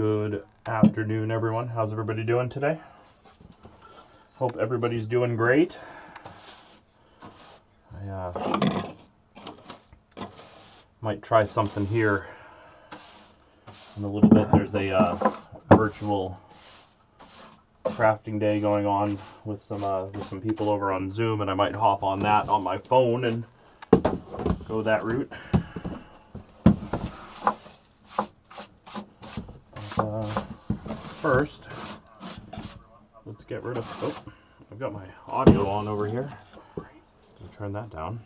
Good afternoon, everyone. How's everybody doing today? Hope everybody's doing great. I might try something here in a little bit. There's a virtual crafting day going on with some people over on Zoom, and I might hop on that on my phone and go that route. First, let's get rid of, I've got my audio on over here. I'll turn that down,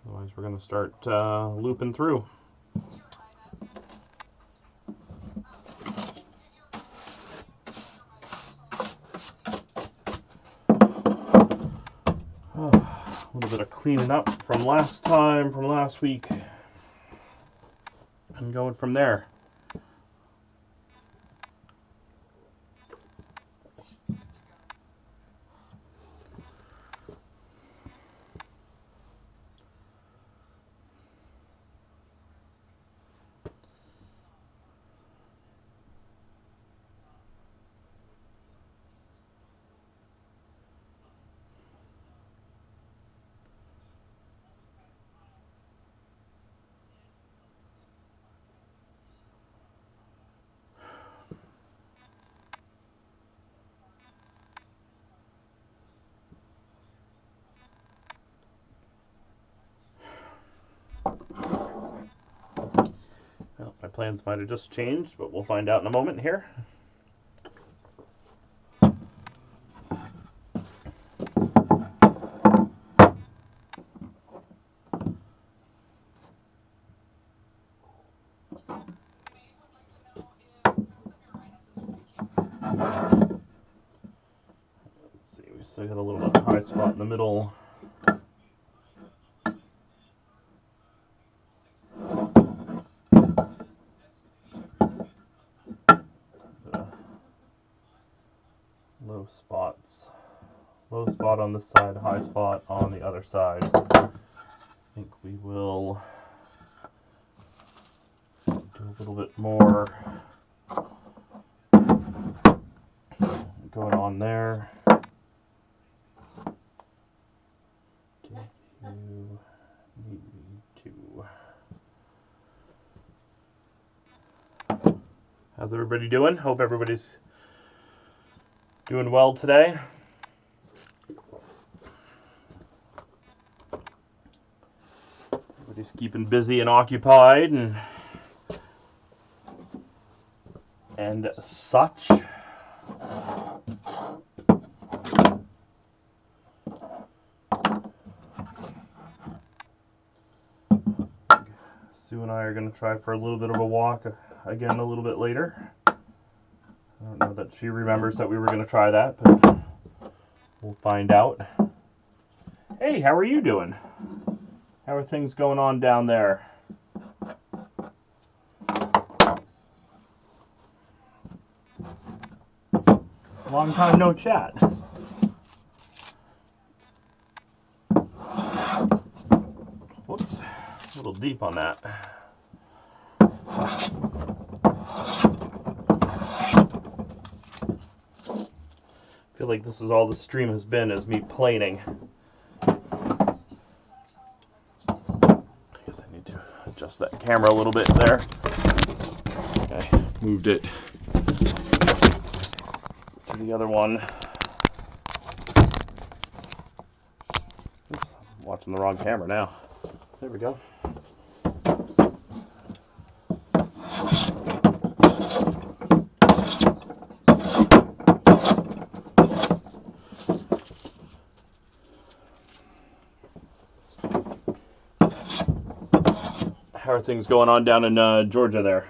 otherwise we're going to start looping through. A little bit of cleaning up from last week, and going from there. Well, my plans might have just changed, but we'll find out in a moment here. Let's see, we still got a little bit of high spot in the middle. Low spots. Low spot on this side, high spot on the other side. I think we will do a little bit more going on there. You need to. How's everybody doing? Hope everybody's doing well today. Everybody's keeping busy and occupied and such. Sue and I are going to try for a little bit of a walk again a little bit later. I don't know that she remembers that we were going to try that, but we'll find out. Hey, how are you doing? How are things going on down there? Long time no chat. Whoops, a little deep on that. I feel like this is all the stream has been, is me planing. I guess I need to adjust that camera a little bit there. Okay, moved it to the other one. Oops, I'm watching the wrong camera now. There we go. How are things going on down in Georgia there?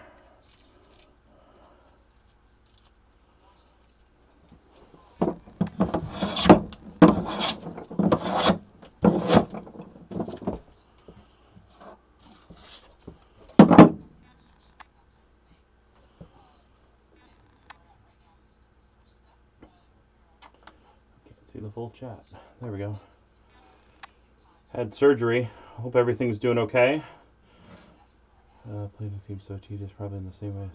See the full chat. There we go. Had surgery. Hope everything's doing okay. Plating seems so tedious, probably in the same ways.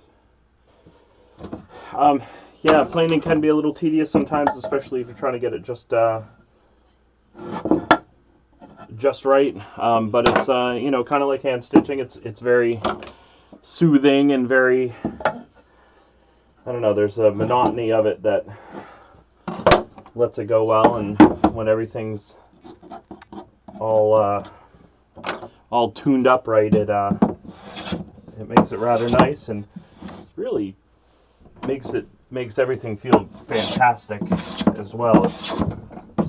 Yeah, planing can be a little tedious sometimes, especially if you're trying to get it just right. But it's you know, kind of like hand stitching. It's very soothing and very, I don't know, there's a monotony of it that lets it go well, and when everything's all tuned up right, it makes it rather nice and really makes everything feel fantastic as well. It's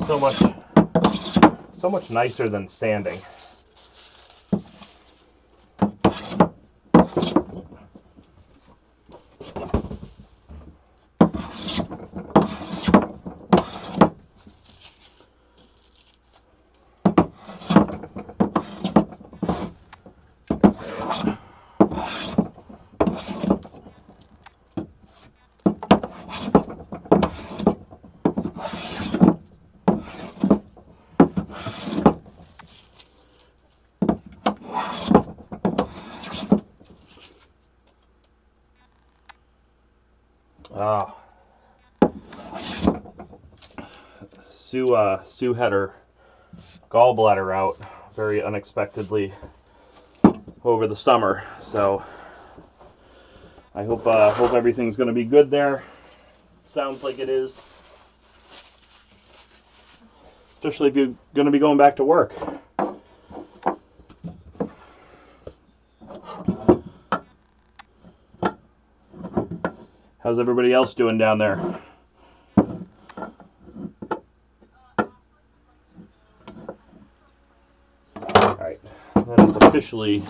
so much nicer than sanding. Ah, Sue had her gallbladder out very unexpectedly over the summer, so I hope everything's going to be good there. Sounds like it is, especially if you're going to be going back to work. How's everybody else doing down there? Alright, that is officially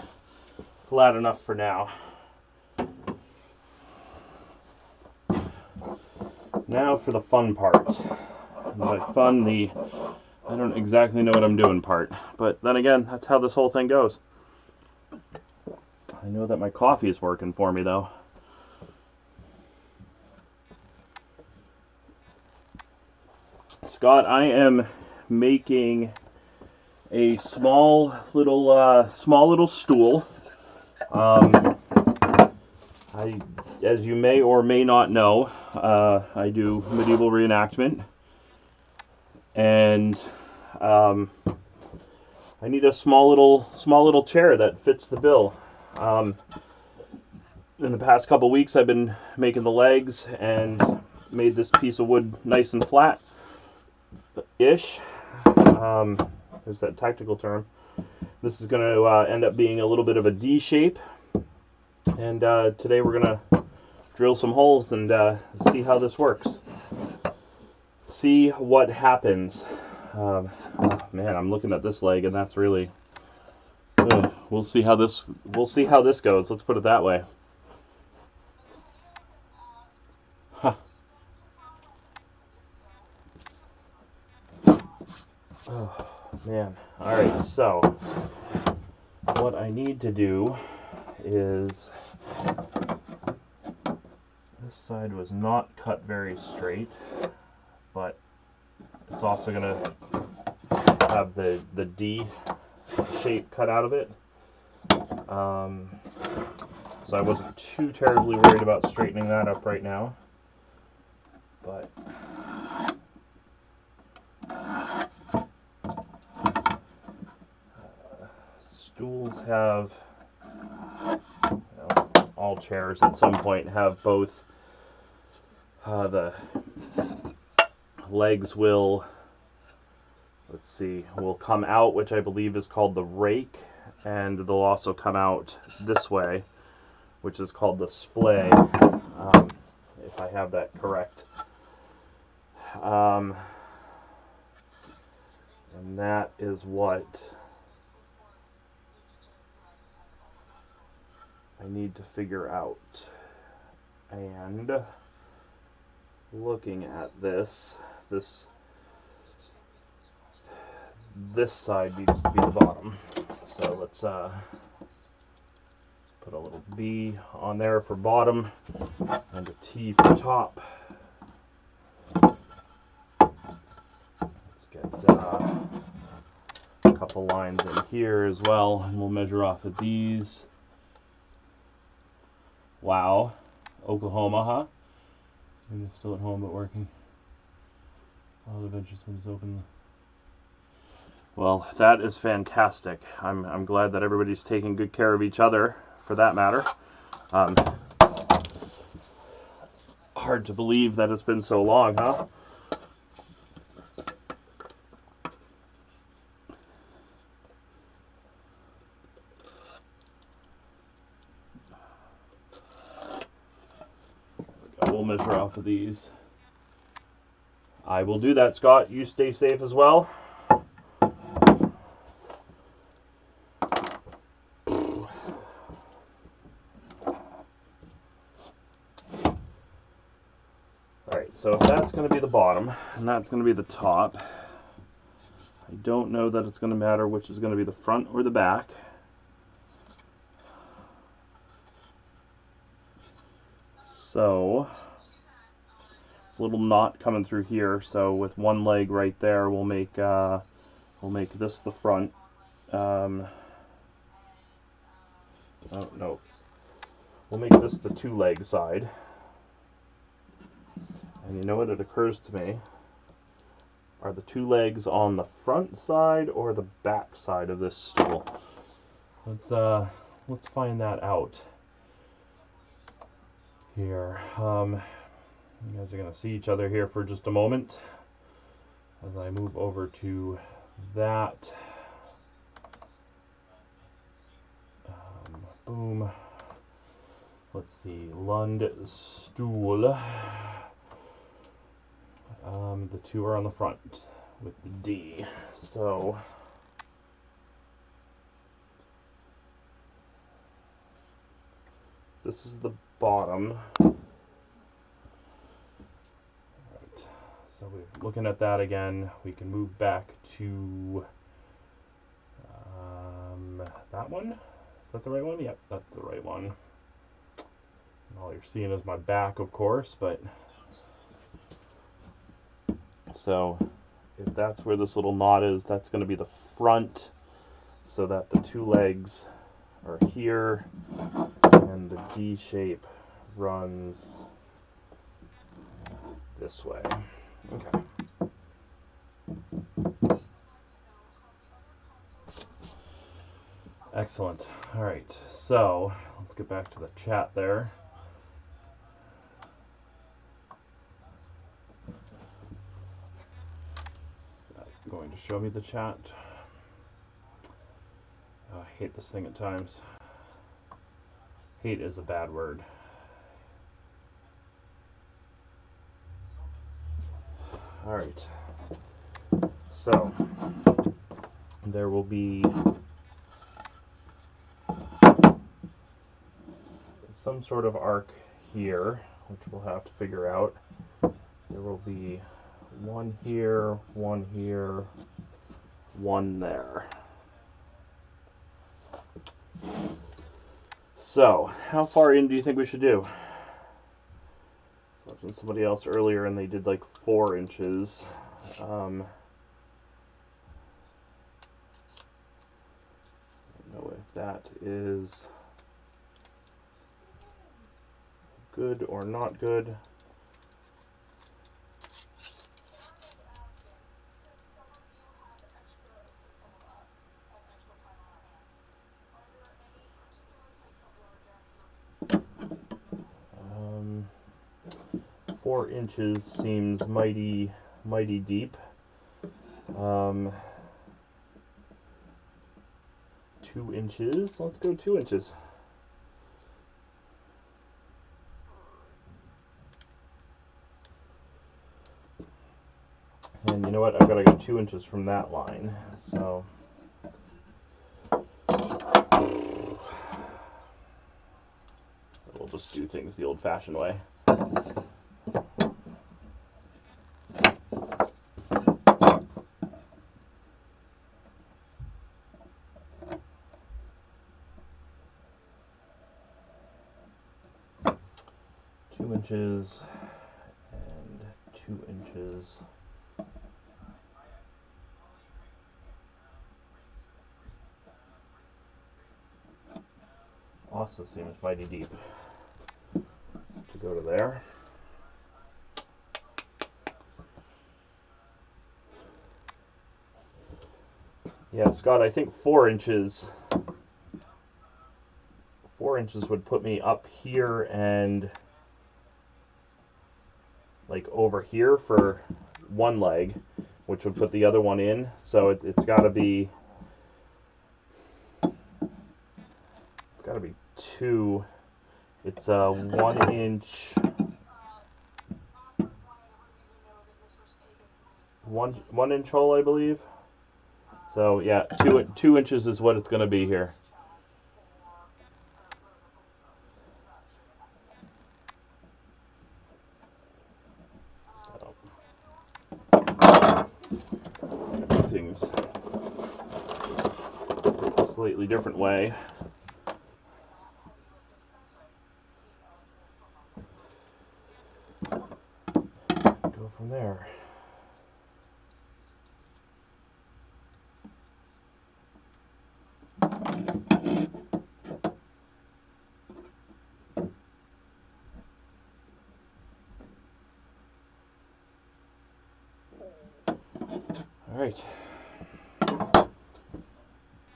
flat enough for now. Now for the fun part. And by fun, the I don't exactly know what I'm doing part. But then again, that's how this whole thing goes. I know that my coffee is working for me, though. Scott, I am making a small little stool. As you may or may not know, I do medieval reenactment, and I need a small little chair that fits the bill. In the past couple weeks, I've been making the legs and made this piece of wood nice and flat-ish. There's that technical term. This is going to end up being a little bit of a D shape, and today we're going to drill some holes and see how this works. See what happens. Oh, man, I'm looking at this leg, and that's really. We'll see how this goes. Let's put it that way. Huh. Oh, man. All right. So what I need to do is, this side was not cut very straight, but it's also going to have the D shape cut out of it. So I wasn't too terribly worried about straightening that up right now. But stools have, all chairs at some point have both the legs will come out, which I believe is called the rake, and they'll also come out this way, which is called the splay, if I have that correct. And that is what I need to figure out. And looking at this side needs to be the bottom. So let's put a little B on there for bottom and a T for top. Let's get a couple lines in here as well, and we'll measure off of these. Wow, Oklahoma, huh? Maybe still at home but working. All the benches when it's open. Well, that is fantastic. I'm glad that everybody's taking good care of each other, for that matter. Hard to believe that it's been so long, huh? We'll measure off of these. I will do that, Scott. You stay safe as well. Alright, so if that's going to be the bottom, and that's going to be the top, I don't know that it's going to matter which is going to be the front or the back. So, a little knot coming through here, so with one leg right there, we'll make this the front. Oh, no. We'll make this the two-leg side. And you know what? It occurs to me, are the two legs on the front side or the back side of this stool? Let's find that out here. You guys are going to see each other here for just a moment as I move over to that. Boom. Let's see, Lund, Stool. The two are on the front with the D. So this is the bottom. Right. So we're looking at that again. We can move back to that one. Is that the right one? Yep, that's the right one. And all you're seeing is my back, of course, but so if that's where this little knot is, that's going to be the front, so that the two legs are here and the D shape runs this way. Okay. Excellent. All right, so let's get back to the chat there. Is that going to show me the chat? Oh, I hate this thing at times. Hate is a bad word. All right. So there will be some sort of arc here, which we'll have to figure out. There will be one here, one there. So, how far in do you think we should do? I was watching somebody else earlier and they did like 4 inches. I don't know if that is good or not good. Um, 4 inches seems mighty deep. 2 inches. Let's go 2 inches. And you know what? I've got to go 2 inches from that line. So we'll just do things the old-fashioned way. Inches and 2 inches. Also seems mighty deep to go to there. Yeah, Scott, I think 4 inches. 4 inches would put me up here and like over here for one leg, which would put the other one in. So it's got to be 2. It's a 1 inch. 1 inch hole, I believe. So yeah, 2 inches is what it's going to be here. So everything's a slightly different way. Go from there. All right.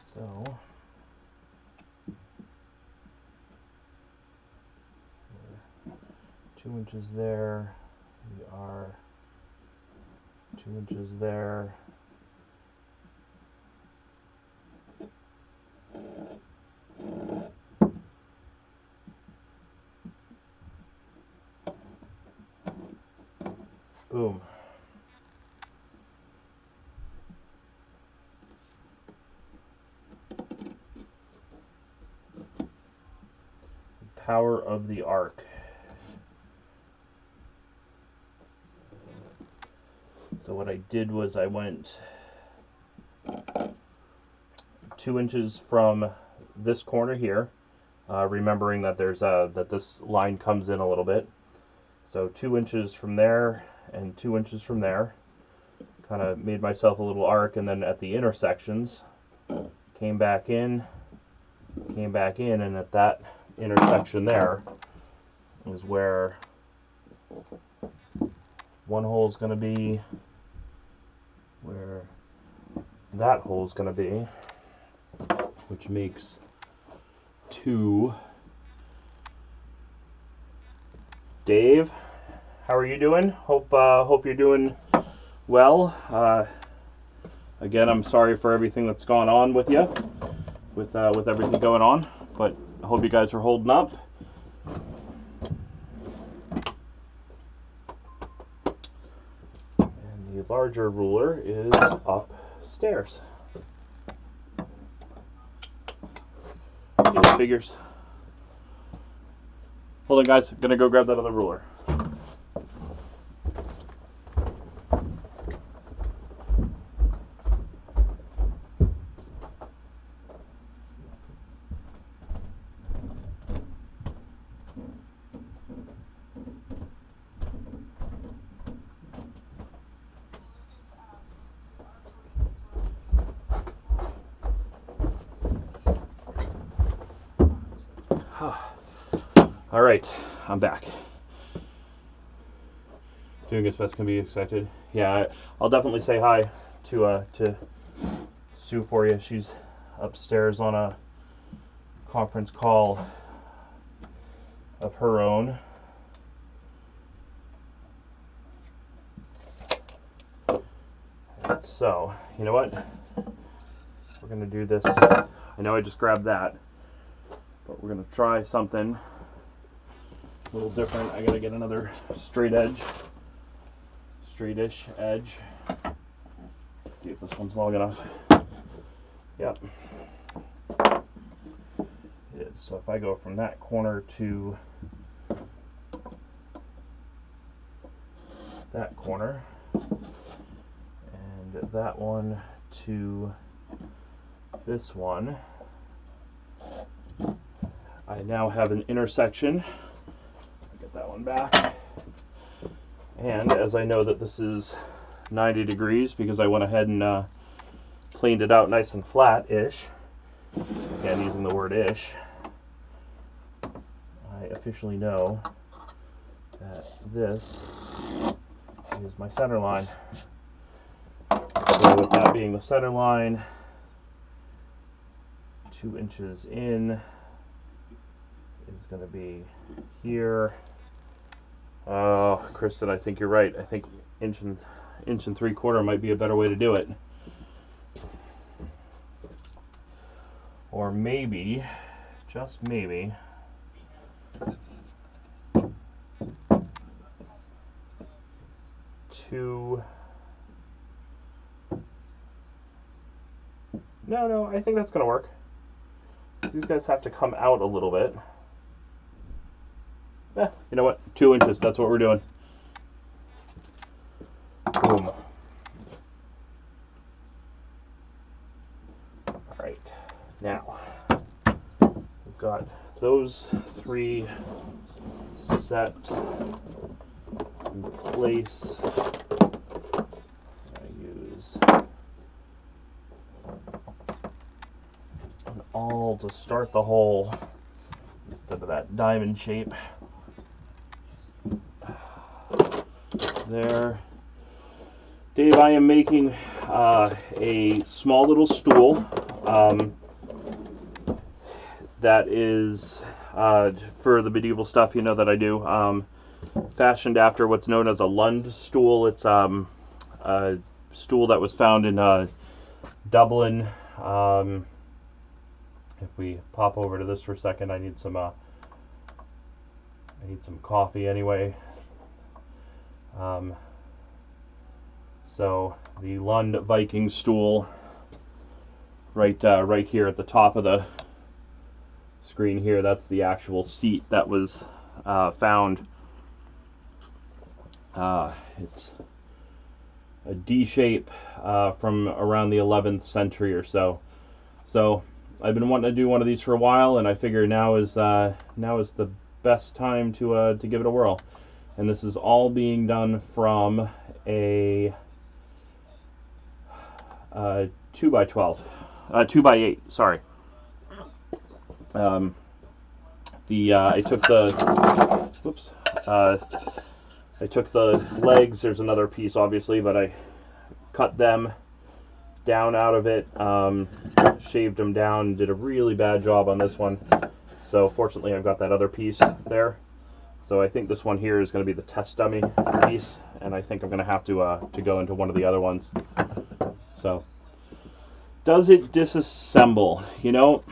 So 2 inches there. We are 2 inches there. Boom. Power of the arc. So what I did was I went 2 inches from this corner here, remembering that that this line comes in a little bit. So 2 inches from there and 2 inches from there. Kind of made myself a little arc, and then at the intersections, came back in, and at that intersection there is where one hole is going to be, where that hole is going to be, which makes 2. Dave, how are you doing? Hope you're doing well. Again, I'm sorry for everything that's gone on with you, with everything going on, but I hope you guys are holding up. And the larger ruler is upstairs. It figures. Hold on, guys. I'm gonna go grab that other ruler. All right, I'm back. Doing as best can be expected. Yeah, I'll definitely say hi to Sue for you. She's upstairs on a conference call of her own. So, you know what? We're gonna do this. I know I just grabbed that, but we're gonna try something a little different. I gotta get another straightish edge. See if this one's long enough. Yep. It is. So if I go from that corner to that corner, and that one to this one, I now have an intersection. Get that one back. And as I know that this is 90 degrees because I went ahead and cleaned it out nice and flat-ish, again using the word ish, I officially know that this is my center line. So with that being the center line, 2 inches in is going to be here. Oh, Kristen, I think you're right. I think inch and 3/4 might be a better way to do it. Or maybe, just maybe, No, I think that's going to work. These guys have to come out a little bit. You know what? 2 inches, that's what we're doing. Boom. Alright, now, we've got those 3 set in place. I use an awl to start the hole instead of that diamond shape. There. Dave, I am making a small little stool that is for the medieval stuff, you know, that I do, fashioned after what's known as a Lund stool. It's a stool that was found in Dublin. If we pop over to this for a second, I need some coffee anyway. So the Lund Viking stool, right here at the top of the screen here, that's the actual seat that was found. It's a D shape from around the 11th century or so. So I've been wanting to do one of these for a while, and I figure now is the best time to give it a whirl. And this is all being done from a 2x12, 2x8. Sorry. I took the legs. There's another piece, obviously, but I cut them down out of it, shaved them down, did a really bad job on this one. So fortunately, I've got that other piece there. So I think this one here is going to be the test dummy piece, and I think I'm going to have to go into one of the other ones. So, does it disassemble? You know,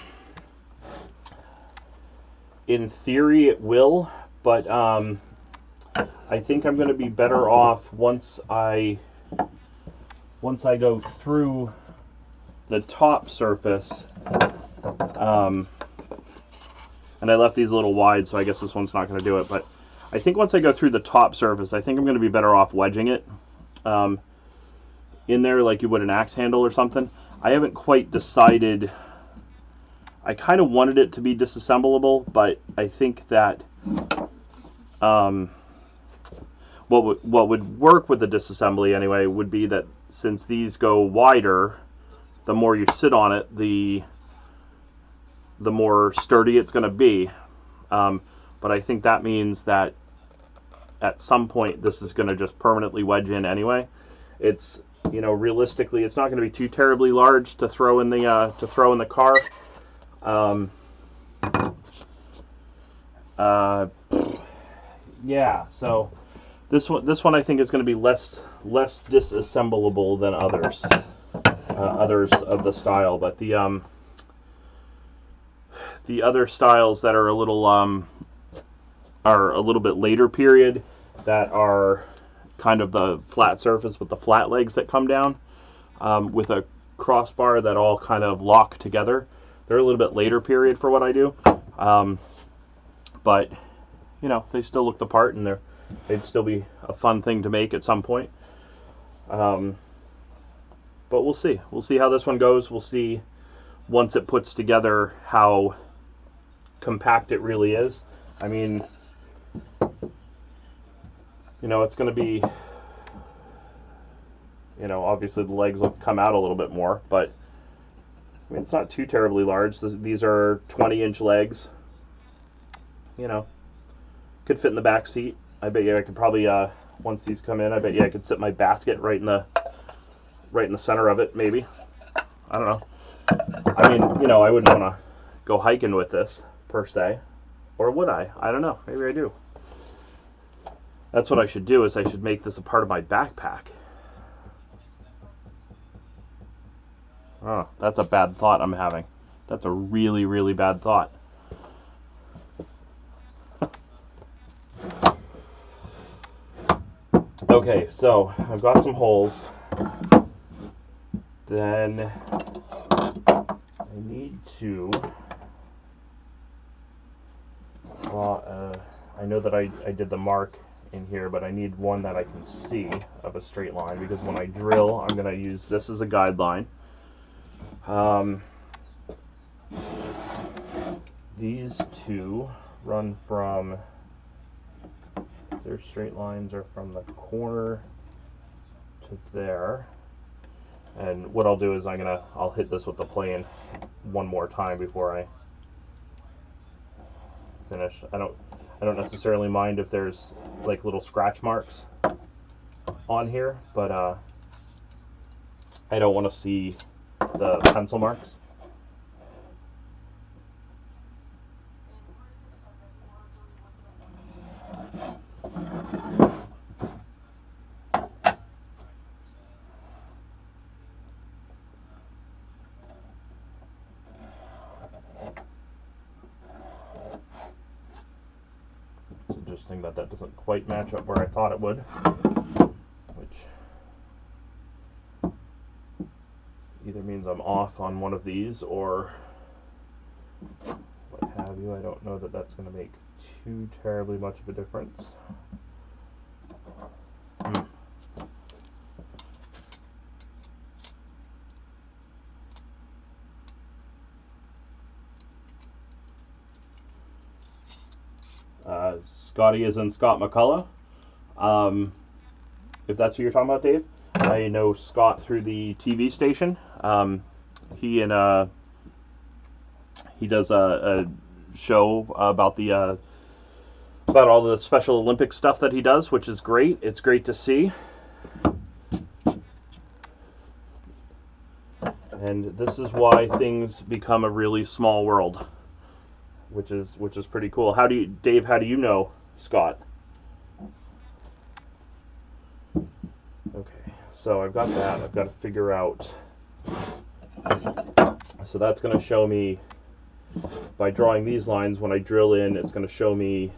in theory it will, but I think I'm going to be better off once I go through the top surface. And I left these a little wide, so I guess this one's not going to do it. But I think once I go through the top surface, I think I'm going to be better off wedging it in there like you would an axe handle or something. I haven't quite decided. I kind of wanted it to be disassemblable, but I think that what would work with the disassembly anyway would be that since these go wider, the more you sit on it, the more sturdy it's going to be. But I think that means that at some point this is going to just permanently wedge in anyway. It's, you know, realistically, it's not going to be too terribly large to throw in the car. Yeah, so this one I think is going to be less disassemblable than others of the style, but the other styles that are a little bit later period, that are kind of the flat surface with the flat legs that come down with a crossbar that all kind of lock together. They're a little bit later period for what I do, but you know, they still look the part, and they'd still be a fun thing to make at some point. But we'll see. We'll see how this one goes. We'll see once it puts together how compact it really is. I mean, you know, it's going to be, you know, obviously the legs will come out a little bit more, but I mean, it's not too terribly large. These are 20-inch legs. You know, could fit in the back seat. I bet you I could probably, once these come in, I bet you I could sit my basket right in the center of it, maybe. I don't know. I mean, you know, I wouldn't want to go hiking with this, per se. Or would I? I don't know. Maybe I do. That's what I should do, is I should make this a part of my backpack. Oh, that's a bad thought I'm having. That's a really, really bad thought. Okay, so I've got some holes. Then I need to... Well, I know that I did the mark in here, but I need one that I can see of a straight line, because when I drill, I'm going to use this as a guideline. These two run from, their straight lines are from the corner to there. And what I'll do is I'll hit this with the plane one more time before I finish. I don't necessarily mind if there's like little scratch marks on here, but I don't want to see the pencil marks. It's interesting that that doesn't quite match up where I thought it would, which either means I'm off on one of these or what have you. I don't know that that's going to make too terribly much of a difference. Scotty is in Scott McCullough. If that's who you're talking about, Dave. I know Scott through the TV station. He does a show about about all the Special Olympics stuff that he does, which is great. It's great to see. And this is why things become a really small world, which is pretty cool. Dave, how do you know Scott? Okay, so I've got that. I've got to figure out. So that's going to show me, by drawing these lines, when I drill in, it's going to show me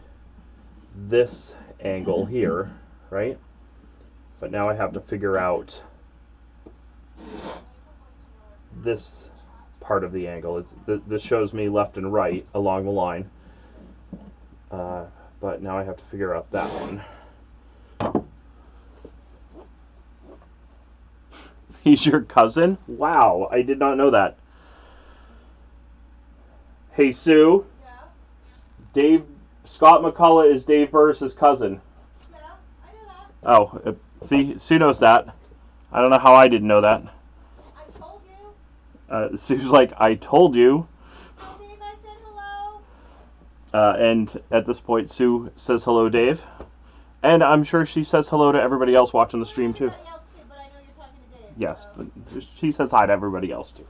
this angle here, right? But now I have to figure out this part of the angle. This shows me left and right along the line, but now I have to figure out that one. He's your cousin? Wow, I did not know that. Hey, Sue. Yeah? Scott McCullough is Dave Burris' cousin. Yeah, I know that. Oh, see, Sue knows that. I don't know how I didn't know that. I told you. Sue's like, I told you. Tell Dave I said hello. And at this point, Sue says hello, Dave. And I'm sure she says hello to everybody else watching the stream, too. Everybody else too, but I know you're talking to Dave. Yes, but she says hi to everybody else, too.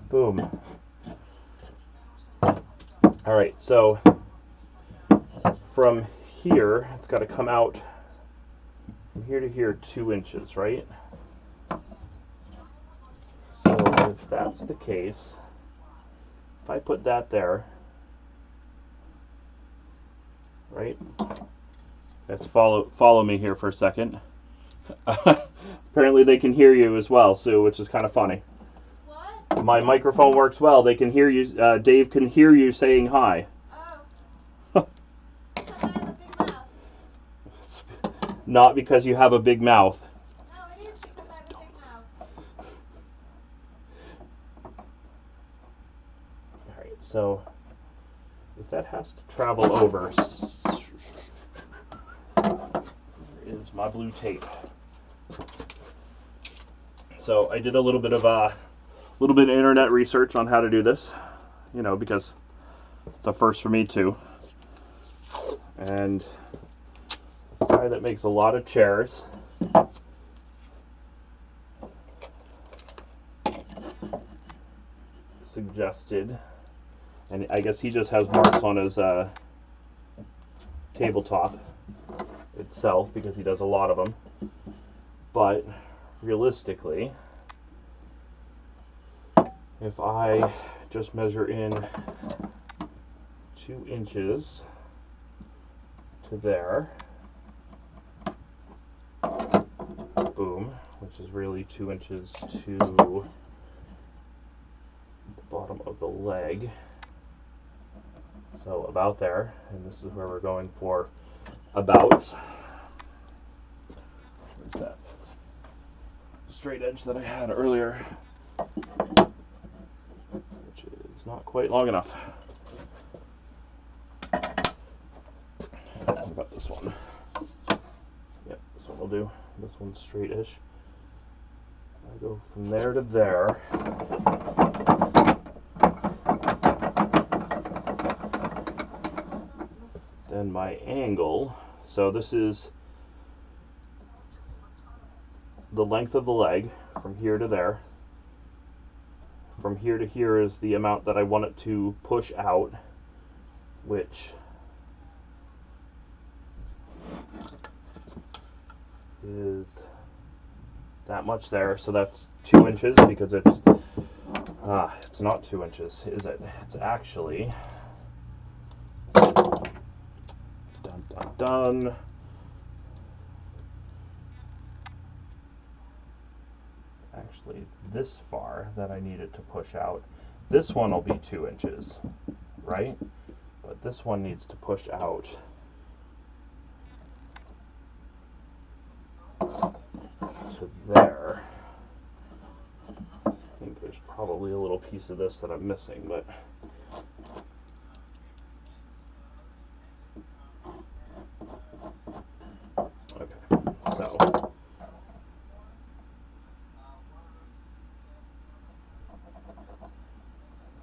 Boom. Alright, so from here, it's got to come out from here to here 2 inches, right? So if that's the case, if I put that there, right? Let's follow me here for a second. Apparently they can hear you as well, Sue, which is kind of funny. What? My microphone works well. They can hear you. Dave can hear you saying hi. Oh. Because I have a big mouth. Not because you have a big mouth. No, it is because I have a big mouth. Alright, so if that has to travel over, there is my blue tape. So I did a little bit of internet research on how to do this, you know, because it's a first for me too. And this guy that makes a lot of chairs suggested, and I guess he just has marks on his tabletop itself because he does a lot of them. But realistically, if I just measure in 2 inches to there, boom, which is really 2 inches to the bottom of the leg. So about there, and this is where we're going for about. Where's that straight edge that I had earlier, which is not quite long enough. What about this one? Yep, this one will do. This one's straight-ish. I go from there to there. Then my angle, so this is the length of the leg from here to there. From here to here is the amount that I want it to push out, which is that much there. So that's 2 inches because it's not 2 inches, is it? It's actually done. It's actually this far that I need it to push out. This one will be 2 inches, right? But this one needs to push out to there. I think there's probably a little piece of this that I'm missing, but okay, so I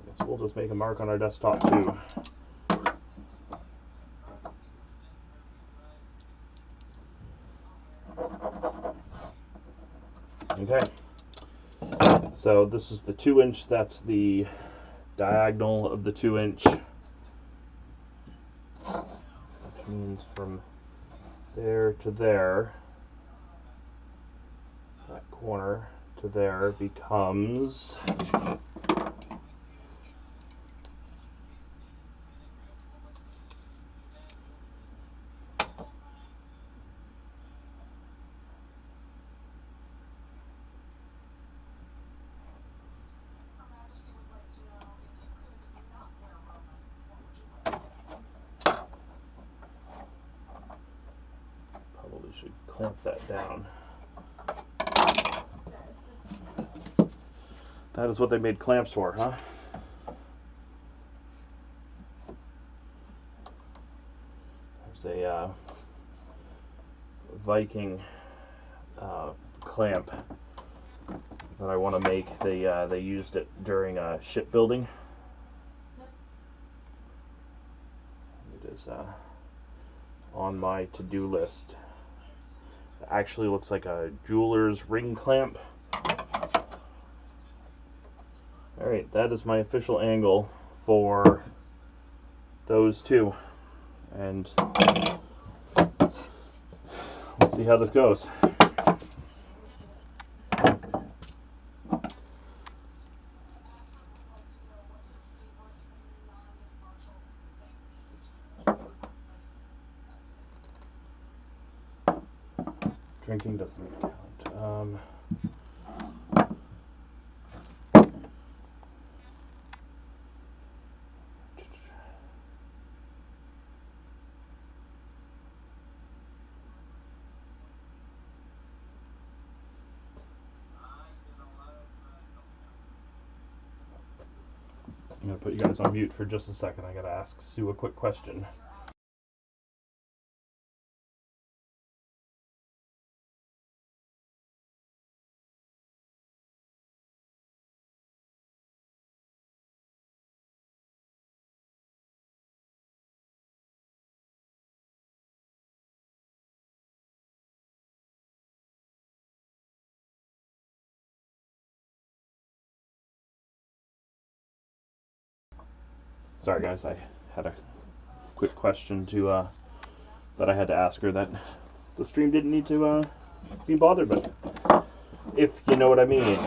guess we'll just make a mark on our desktop too. Okay, so this is the 2 inch, that's the diagonal of the 2 inch, which means from there to there, that corner to there becomes probably should clamp that down. That is what they made clamps for, huh? There's a Viking clamp that I want to make. They used it during shipbuilding. It is on my to-do list. It actually looks like a jeweler's ring clamp. Alright, that is my official angle for those two. And let's see how this goes. Drinking doesn't count. I'm going to put you guys on mute for just a second. I got to ask Sue a quick question. Sorry guys, I had a quick question to that I had to ask her that the stream didn't need to be bothered with, if you know what I mean.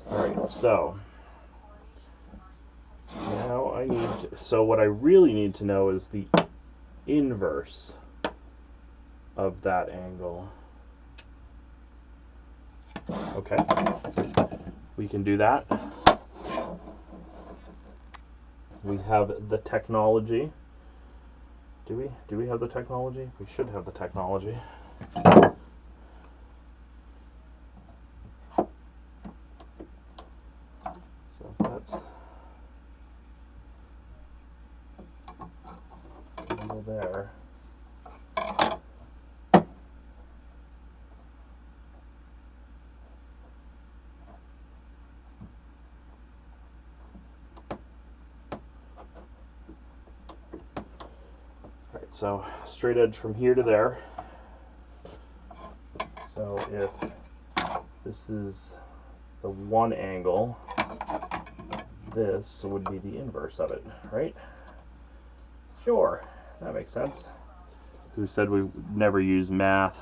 Alright, so now I need to, so what I really need to know is the inverse of that angle. Okay, we can do that. We have the technology. Do we have the technology? We should have the technology. So if that's angle there. Alright, so straight edge from here to there. So if this is the one angle, this would be the inverse of it, right? Sure, that makes sense. Who said we never use math?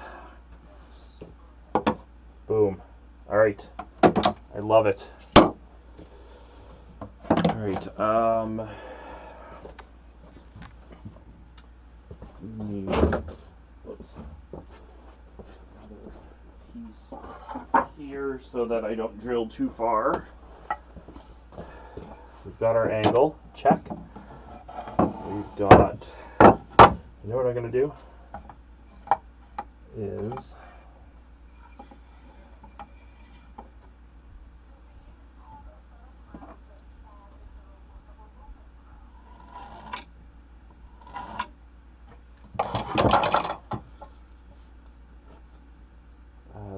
Boom. Alright, I love it. Alright, need piece here so that I don't drill too far. We've got our angle, check. We've got, you know what I'm going to do? Is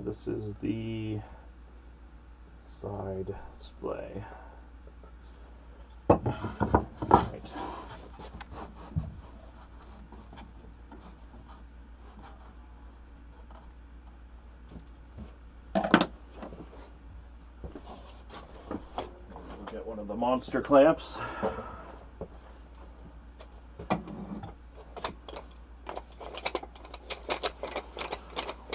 this is the side splay. Right. We'll get one of the monster clamps.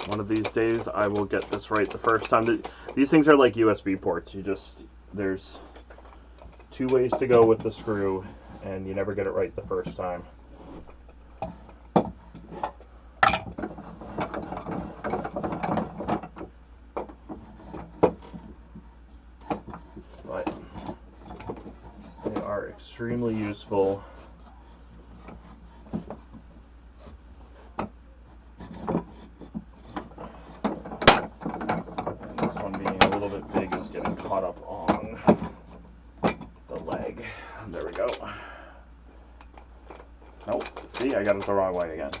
One of these days I will get this right the first time. These things are like USB ports. There's two ways to go with the screw, and you never get it right the first time. But they are extremely useful. This one being a little bit big is getting caught up on the leg. There we go. Nope, see, I got it the wrong way again.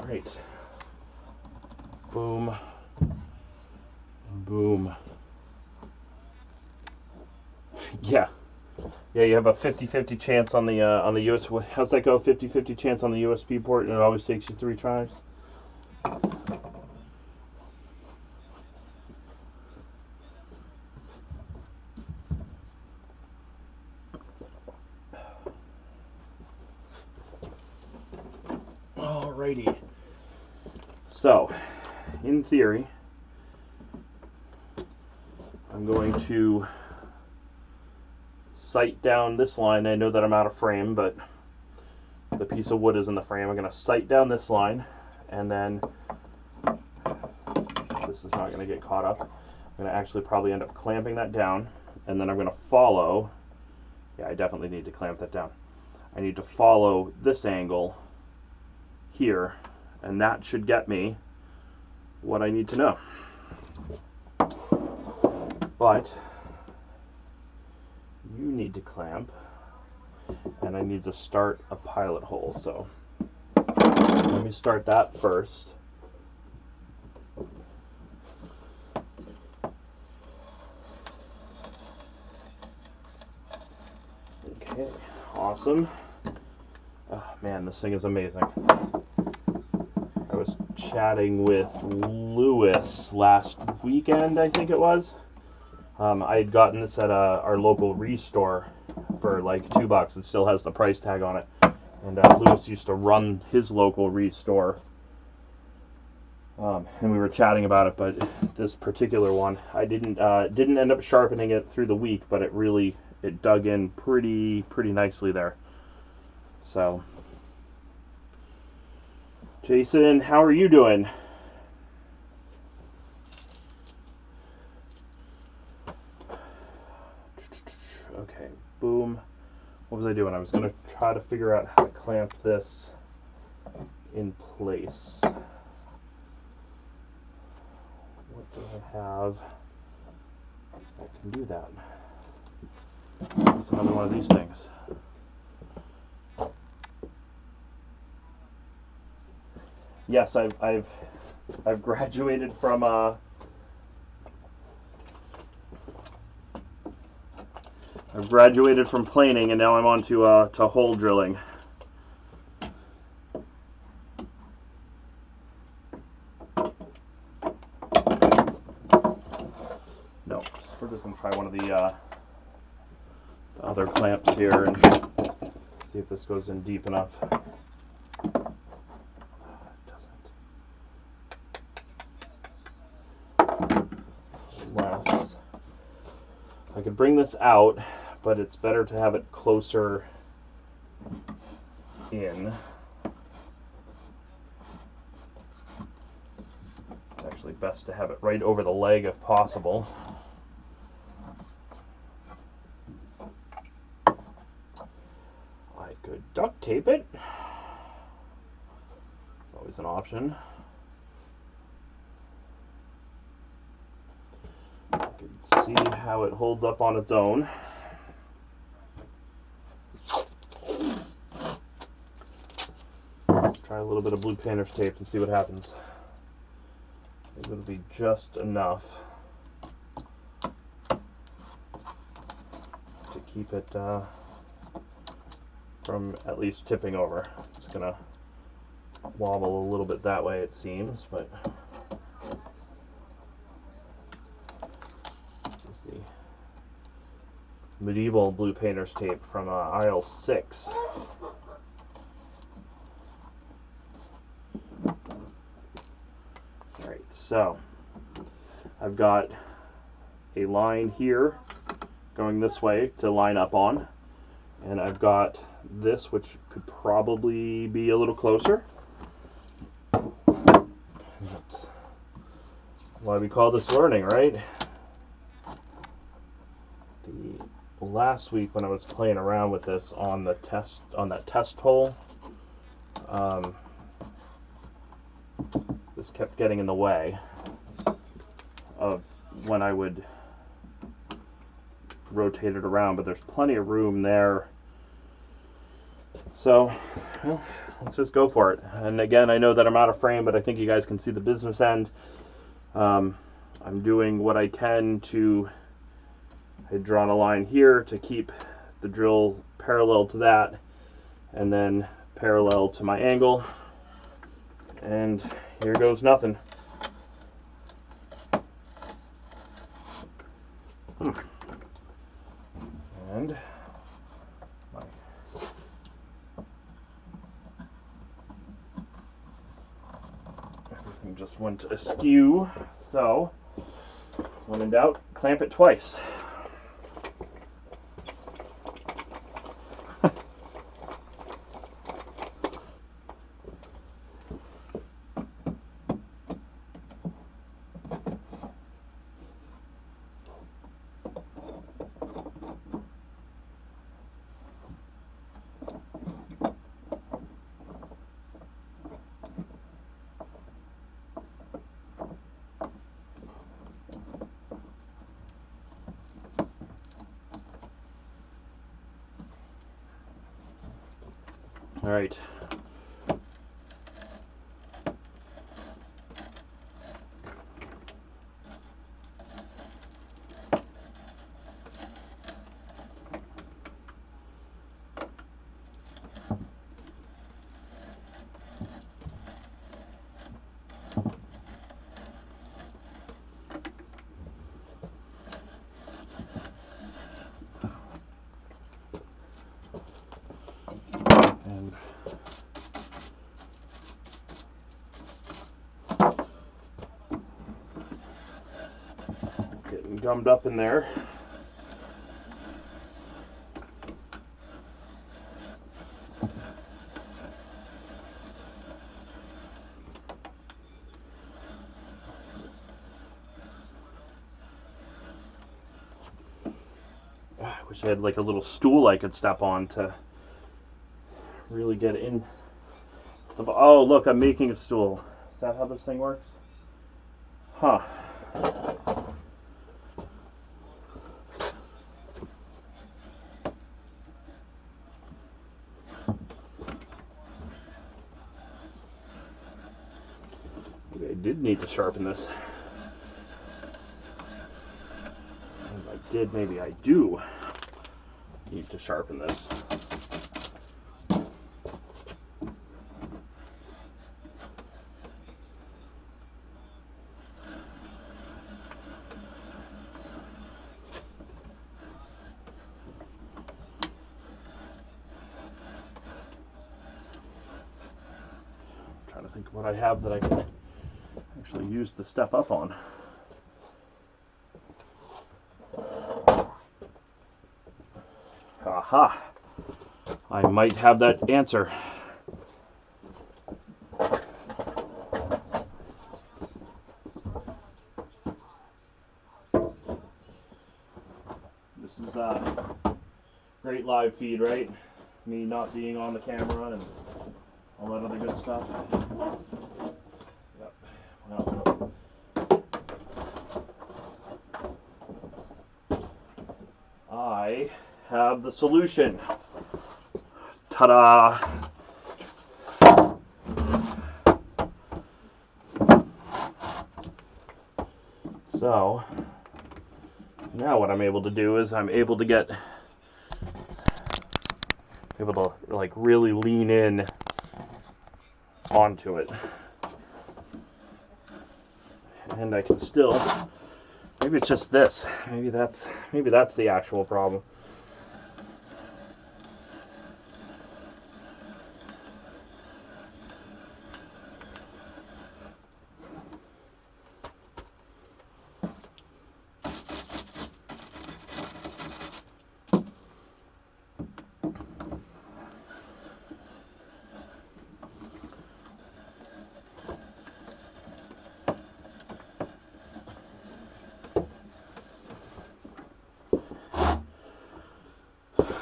Right. Boom. Boom. Yeah. Yeah, you have a 50-50 chance on the USB. How's that go? 50-50 chance on the USB port, and it always takes you 3 tries. Alrighty. So, in theory, I'm going to sight down this line. I know that I'm out of frame, but the piece of wood is in the frame. I'm going to sight down this line, and then this is not going to get caught up. I'm going to actually probably end up clamping that down, and then I'm going to follow. Yeah, I definitely need to clamp that down. I need to follow this angle here, and that should get me what I need to know. But you need need to clamp, and I need to start a pilot hole. So let me start that first. Okay, awesome. Oh, man, this thing is amazing. I was chatting with Lewis last weekend, I think it was. I had gotten this at our local restore for like $2. It still has the price tag on it. And Lewis used to run his local restore. And we were chatting about it, but this particular one, I didn't end up sharpening it through the week, but it dug in pretty nicely there. So, Jason, how are you doing? Okay, boom. What was I doing? I was going to try to figure out how to clamp this in place. What do I have? I can do that. It's another one of these things. Yes, I've graduated from planing, and now I'm on to hole drilling. No, we're just gonna try one of the other clamps here and see if this goes in deep enough. It doesn't. Less. I could bring this out, but it's better to have it closer in. It's actually best to have it right over the leg if possible. I could duct tape it. It's always an option. I could see how it holds up on its own. Let's try a little bit of blue painter's tape and see what happens. It'll be just enough to keep it from at least tipping over. It's gonna wobble a little bit that way, it seems, but this is the medieval blue painter's tape from aisle 6. Alright, so I've got a line here going this way to line up on, and I've got this, which could probably be a little closer. That's why we call this learning, right? The last week when I was playing around with this on that test hole, this kept getting in the way of when I would rotate it around, but there's plenty of room there. So, well, let's just go for it. And again, I know that I'm out of frame, but I think you guys can see the business end. I'm doing what I can to, I had drawn a line here to keep the drill parallel to that, and then parallel to my angle, and here goes nothing. And everything just went askew, so when in doubt, clamp it twice. All right. And getting gummed up in there. I wish I had like a little stool I could step on to really get in. Oh, look, I'm making a stool. Is that how this thing works? Huh. Maybe I did need to sharpen this. If I did, maybe I do need to sharpen this. I'm trying to think of what I have that I can actually use to step up on. Aha! I might have that answer. This is a great live feed, right? Me not being on the camera and all that other good stuff. Yep. Well, I have the solution. Ta-da! So, now what I'm able to do is I'm able to like really lean in onto it. And I can still, maybe it's just this. Maybe that's the actual problem.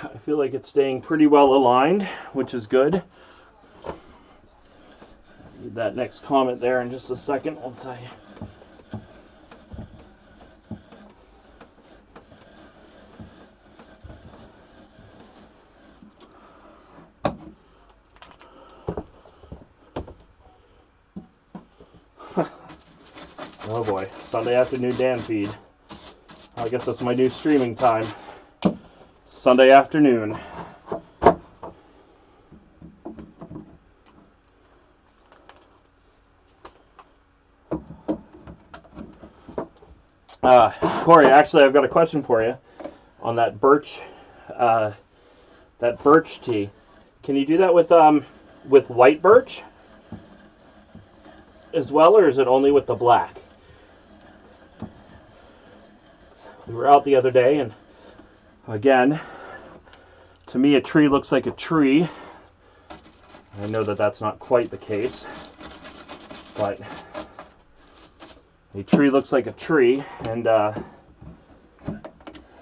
I feel like it's staying pretty well aligned, which is good. Read that next comment there in just a second once I... Oh boy, Sunday afternoon Dan feed. I guess that's my new streaming time. Sunday afternoon. Corey, actually, I've got a question for you on that birch tea. Can you do that with white birch as well, or is it only with the black? We were out the other day, and again, to me, a tree looks like a tree. I know that that's not quite the case, but a tree looks like a tree, and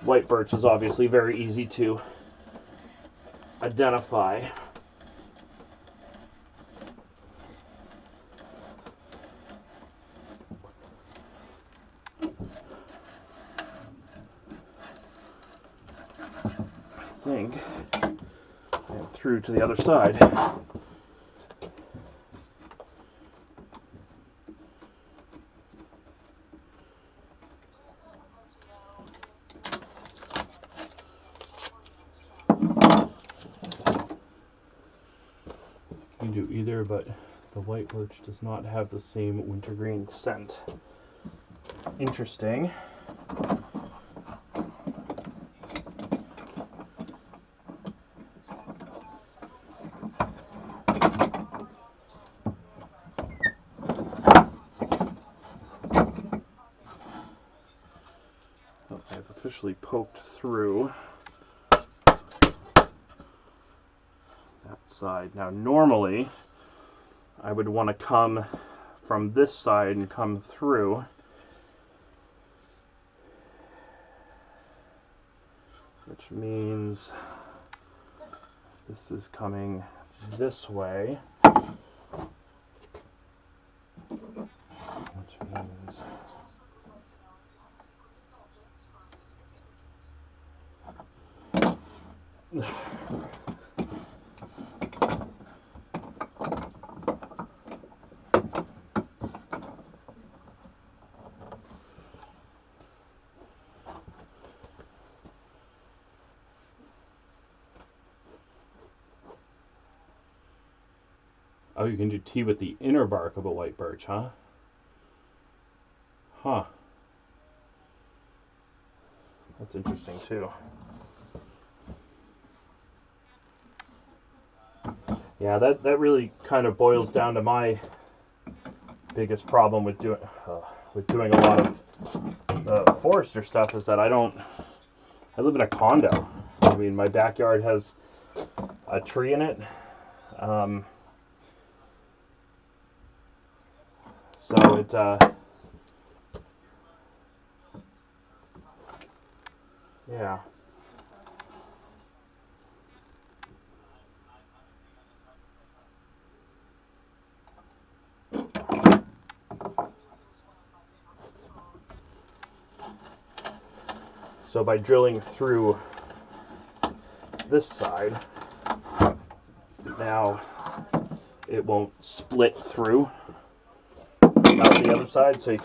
white birch is obviously very easy to identify. I and through to the other side. You can do either, but the white birch does not have the same wintergreen scent. Interesting. Oh, I've officially poked through that side. Now normally I would want to come from this side and come through. Which means this is coming this way. Which means oh, you can do tea with the inner bark of a white birch, huh? Huh. That's interesting too. Yeah, that really kind of boils down to my biggest problem with doing a lot of forester stuff is that I live in a condo. I mean, my backyard has a tree in it. So it yeah. So by drilling through this side, now it won't split through out the other side, so you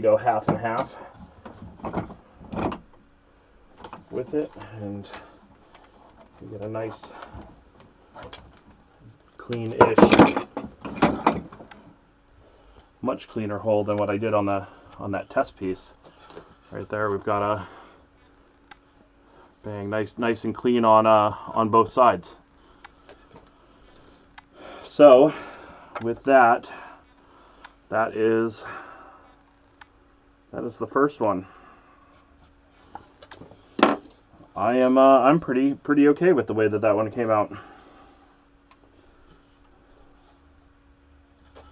go half and half with it, and you get a nice clean-ish, much cleaner hole than what I did on that test piece. Right there, we've got a bang, nice and clean on both sides. So with that is the first one. I'm pretty okay with the way that one came out.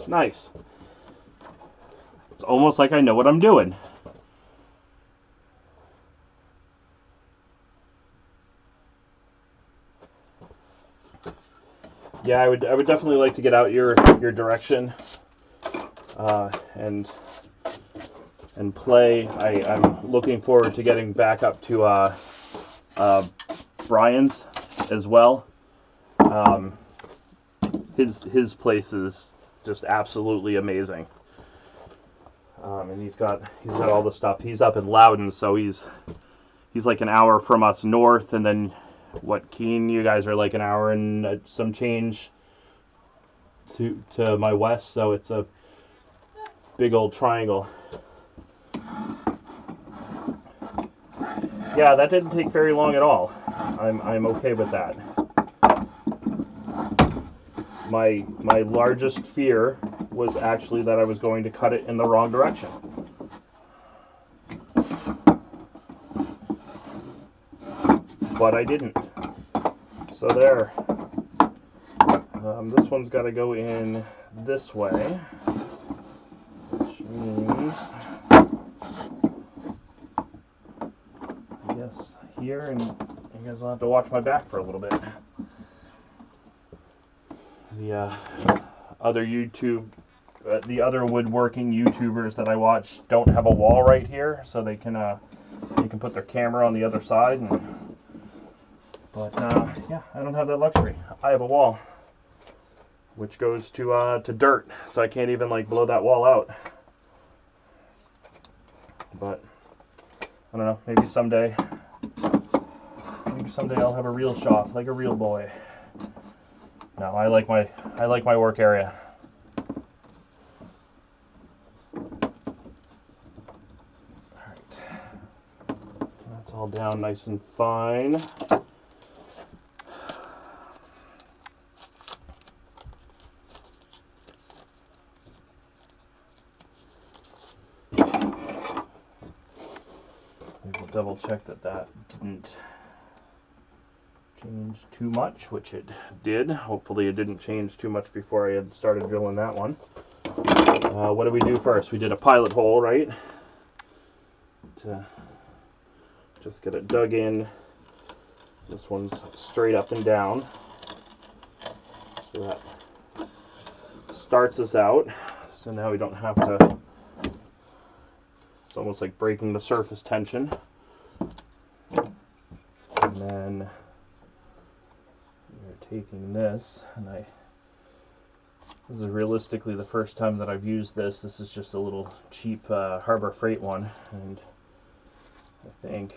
Nice. It's almost like I know what I'm doing. Yeah, I would definitely like to get out your direction and play. I'm looking forward to getting back up to Brian's as well. His place is just absolutely amazing. And he's got all the stuff. He's up in Loudon, so he's like an hour from us north, and then Keene, you guys are like an hour and some change to my west, so it's a big old triangle. Yeah, that didn't take very long at all. I'm okay with that. My largest fear was actually that I was going to cut it in the wrong direction. But I didn't. So there. This one's got to go in this way, which means, I guess, here, and you guys will have to watch my back for a little bit. The other woodworking YouTubers that I watch don't have a wall right here, so they can put their camera on the other side, But yeah, I don't have that luxury. I have a wall, which goes to dirt, so I can't even like blow that wall out. But I don't know. Maybe someday I'll have a real shop, like a real boy. No, I like my work area. Alright. That's all down nice and fine. We'll double check that didn't change too much, which it did. Hopefully it didn't change too much before I had started drilling that one. What did we do first? We did a pilot hole, right? To just get it dug in. This one's straight up and down. So that starts us out. So now we don't have to, it's almost like breaking the surface tension. And then we're taking this, and this is realistically the first time that I've used this. This is just a little cheap Harbor Freight one, and I think,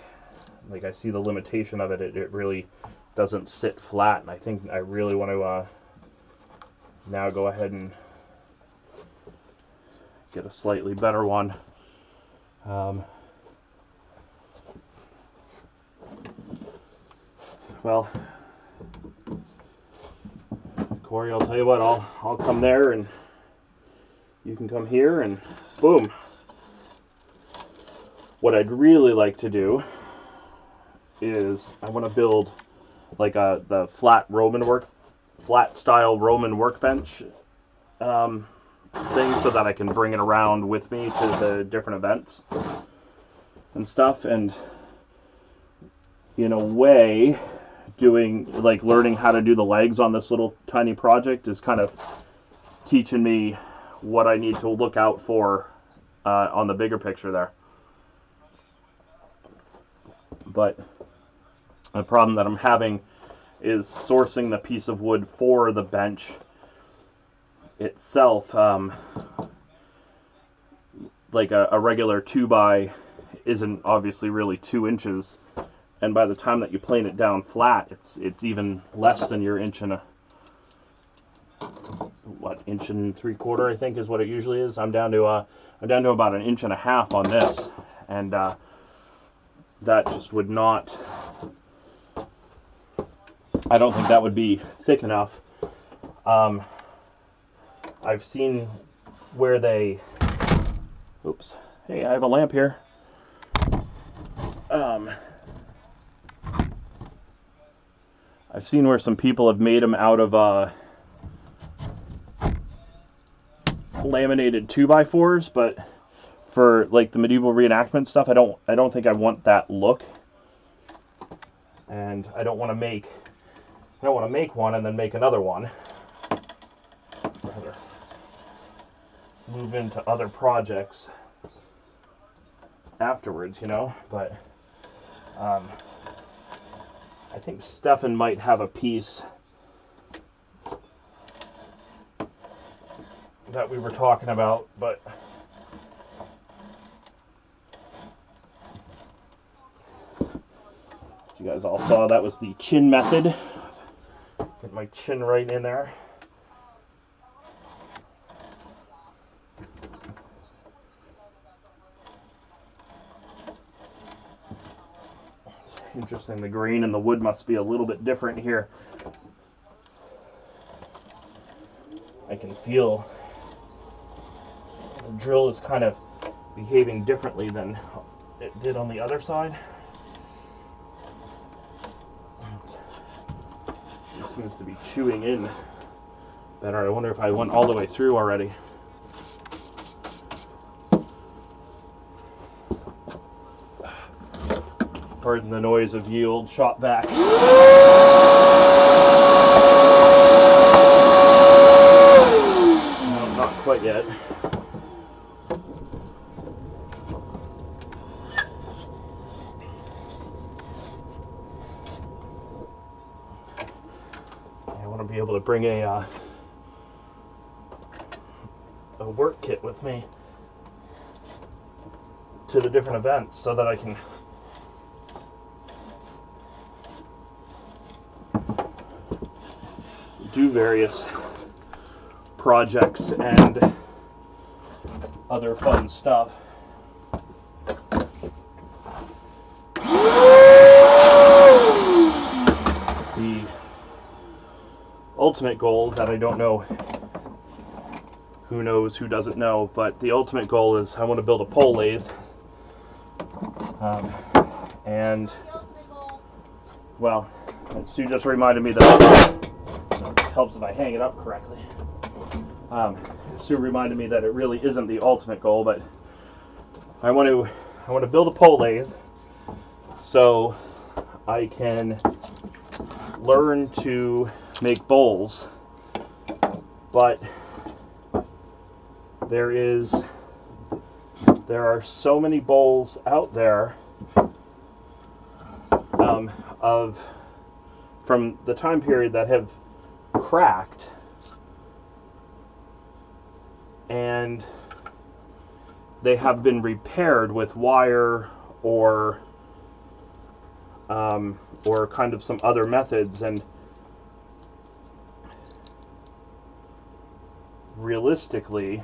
like, I see the limitation of it. It really doesn't sit flat, and I think I really want to now go ahead and get a slightly better one. Well, Corey, I'll tell you what, I'll come there and you can come here, and boom. What I'd really like to do is I want to build like the flat style Roman workbench thing, so that I can bring it around with me to the different events and stuff. And in a way, learning how to do the legs on this little tiny project is kind of teaching me what I need to look out for on the bigger picture there. But the problem that I'm having is sourcing the piece of wood for the bench itself. Like a regular 2x isn't obviously really 2 inches, and by the time that you plane it down flat, it's even less than your inch and inch and 3/4, I think is what it usually is. I'm down to about 1.5 inches on this, and that just would not, I don't think that would be thick enough. I've seen where they, oops, hey, I have a lamp here. I've seen where some people have made them out of laminated 2x4s, but for like the medieval reenactment stuff, I don't think I want that look, and I don't want to make one and then make another one. Rather move into other projects afterwards, but I think Stefan might have a piece that we were talking about, but as you guys all saw, that was the chin method. Get my chin right in there. It's interesting, the grain and the wood must be a little bit different here. I can feel the drill is kind of behaving differently than it did on the other side. It seems to be chewing in better. I wonder if I went all the way through already. Pardon the noise of ye old shop vac. No, not quite yet. be able to bring a work kit with me to the different events so that I can do various projects and other fun stuff. The ultimate goal that I don't know, who knows, who doesn't know, but the ultimate goal is I want to build a pole lathe. And, well, Sue just reminded me that it helps if I hang it up correctly. Sue reminded me that it really isn't the ultimate goal, but I want to build a pole lathe so I can learn to make bowls. But there are so many bowls out there from the time period that have cracked, and they have been repaired with wire or kind of some other methods. And realistically,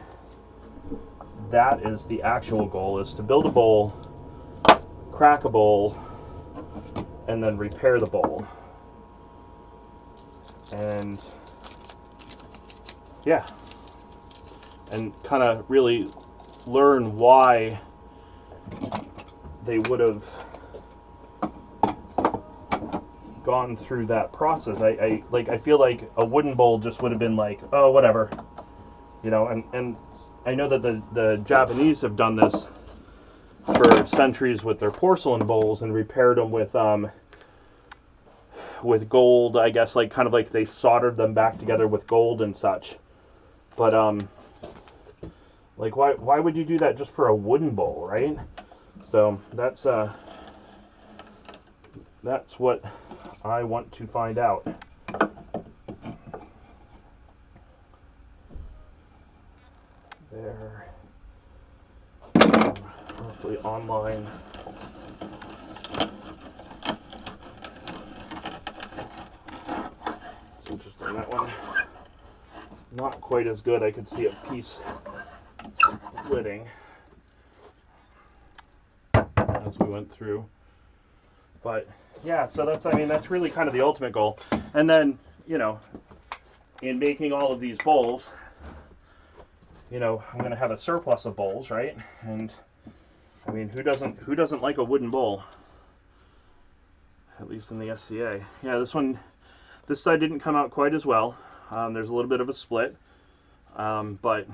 that is the actual goal, is to build a bowl, crack a bowl, and then repair the bowl. And yeah, and kind of really learn why they would have gone through that process. I feel like a wooden bowl just would have been like, oh, whatever, you know. And I know that the Japanese have done this for centuries with their porcelain bowls and repaired them with gold, I guess, like kind of like they soldered them back together with gold and such. But like why would you do that just for a wooden bowl, right? So that's what I want to find out. There, hopefully online. It's interesting, that one not quite as good. I could see a piece splitting as we went through. But yeah, so that's really kind of the ultimate goal. And then, you know, in making all of these bowls, you know, I'm going to have a surplus of bowls, right? And I mean, who doesn't like a wooden bowl? At least in the SCA. Yeah, this side didn't come out quite as well. There's a little bit of a split, but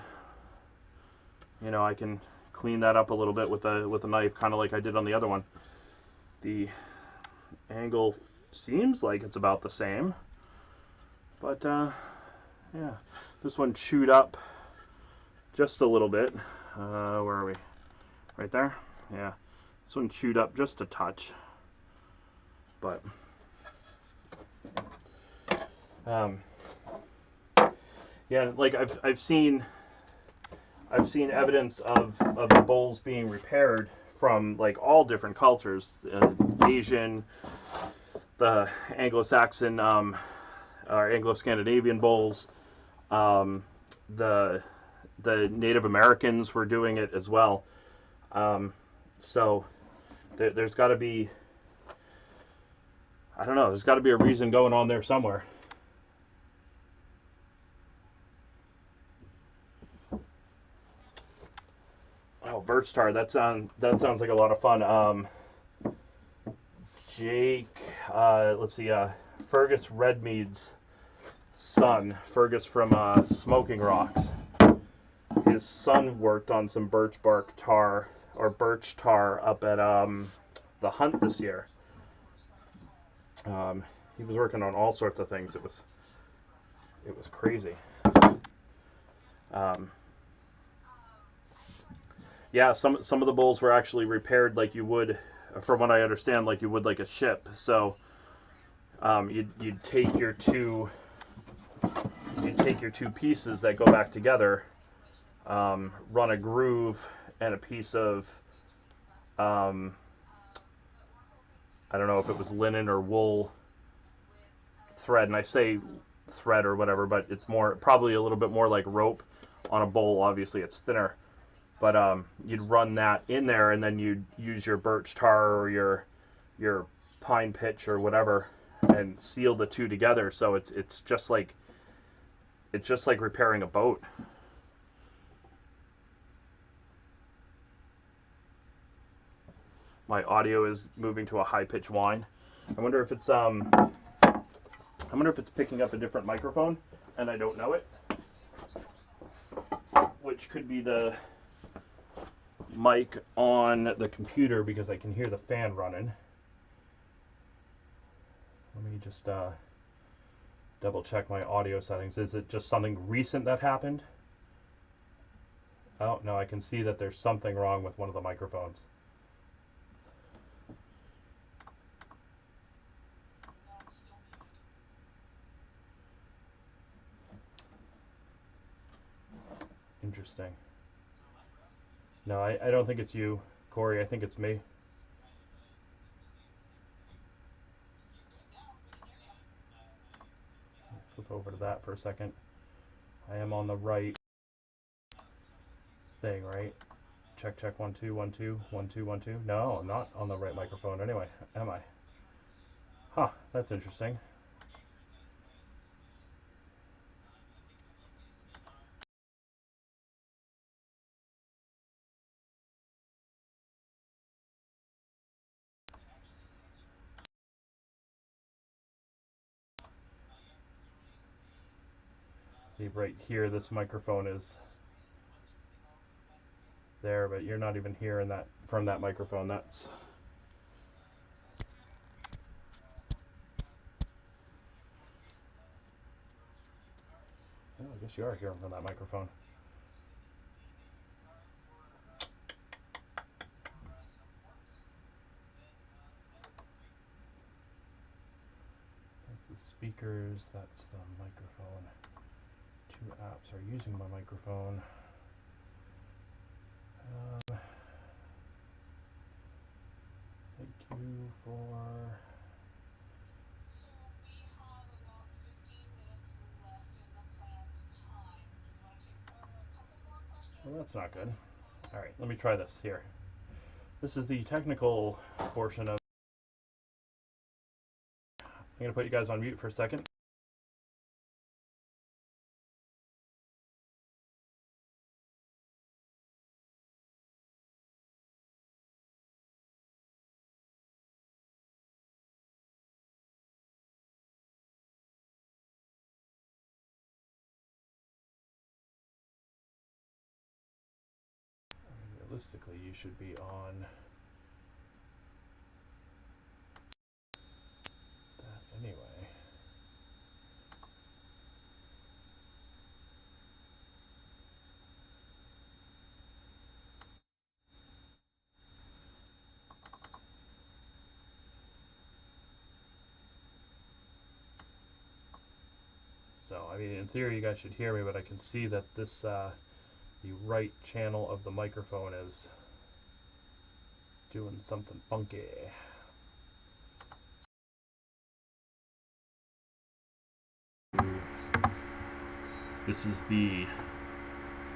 This is the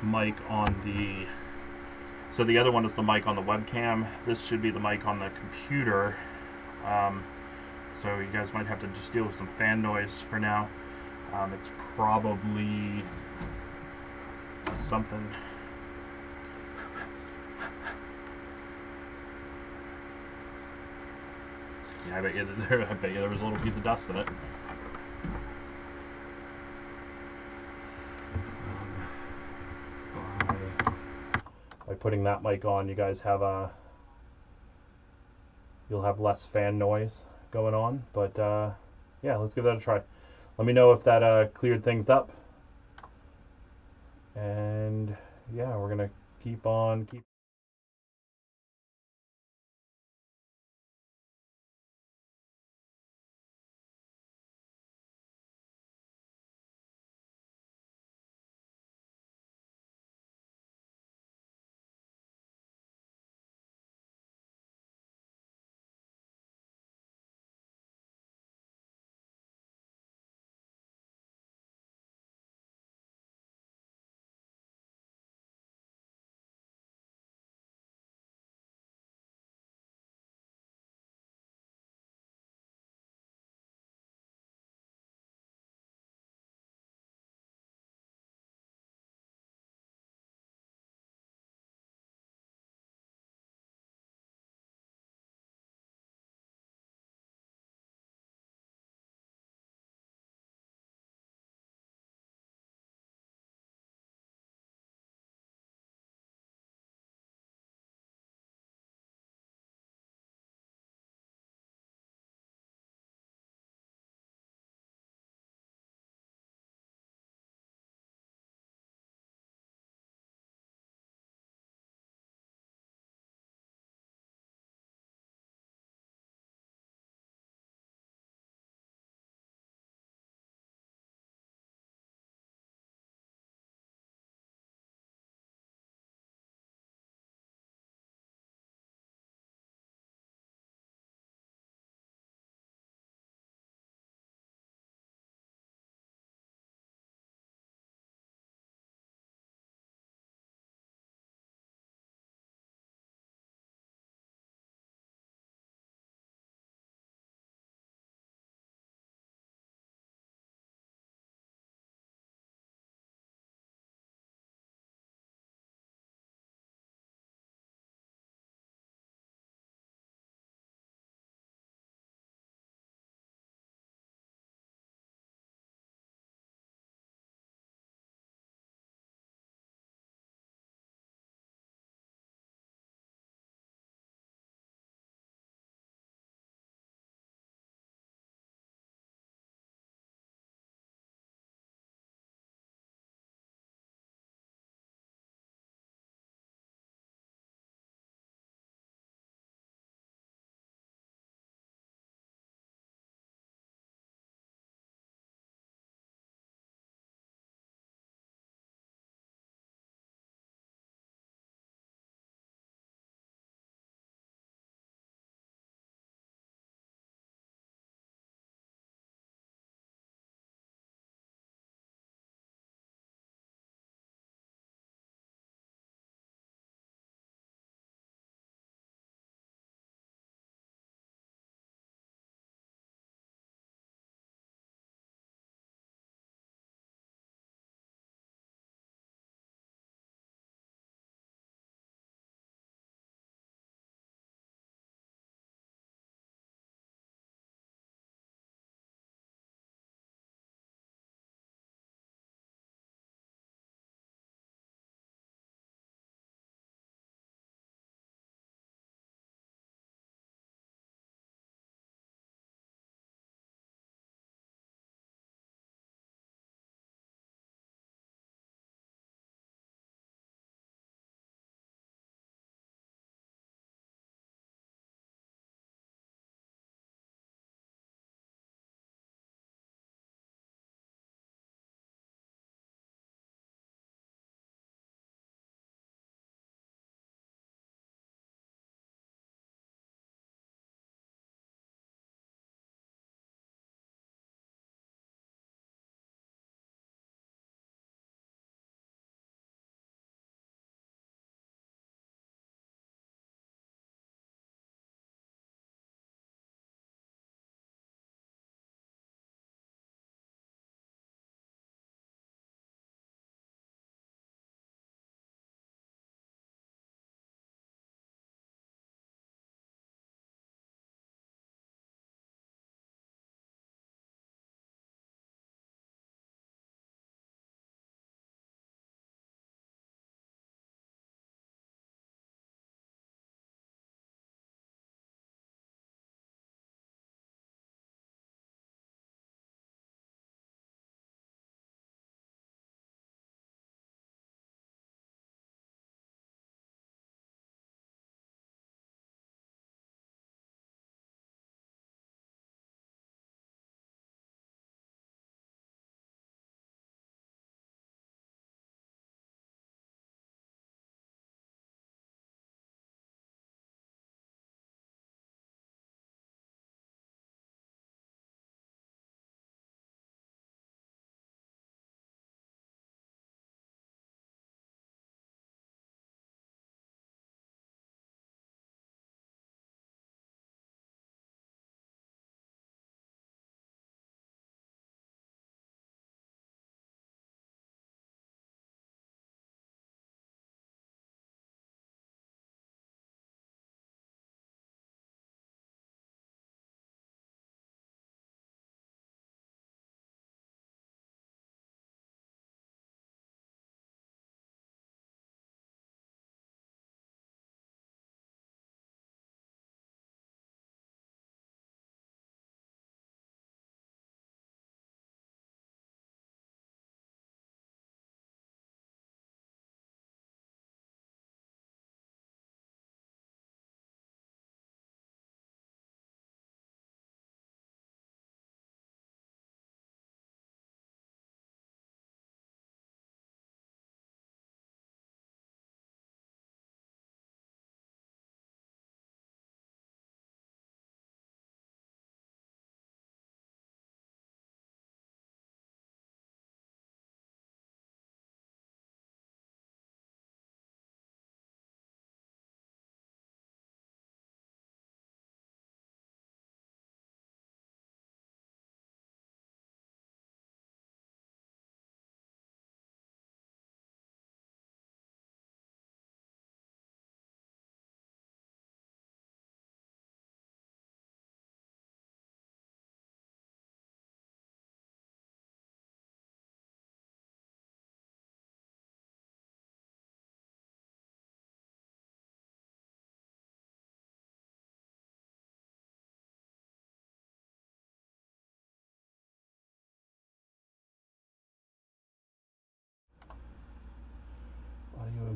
mic on the. So the other one is the mic on the webcam. This should be the mic on the computer. So you guys might have to just deal with some fan noise for now. It's probably something. Yeah, I bet you there was a little piece of dust in it. By putting that mic on, you guys have you'll have less fan noise going on. But yeah, let's give that a try. Let me know if that cleared things up. And yeah, we're gonna keep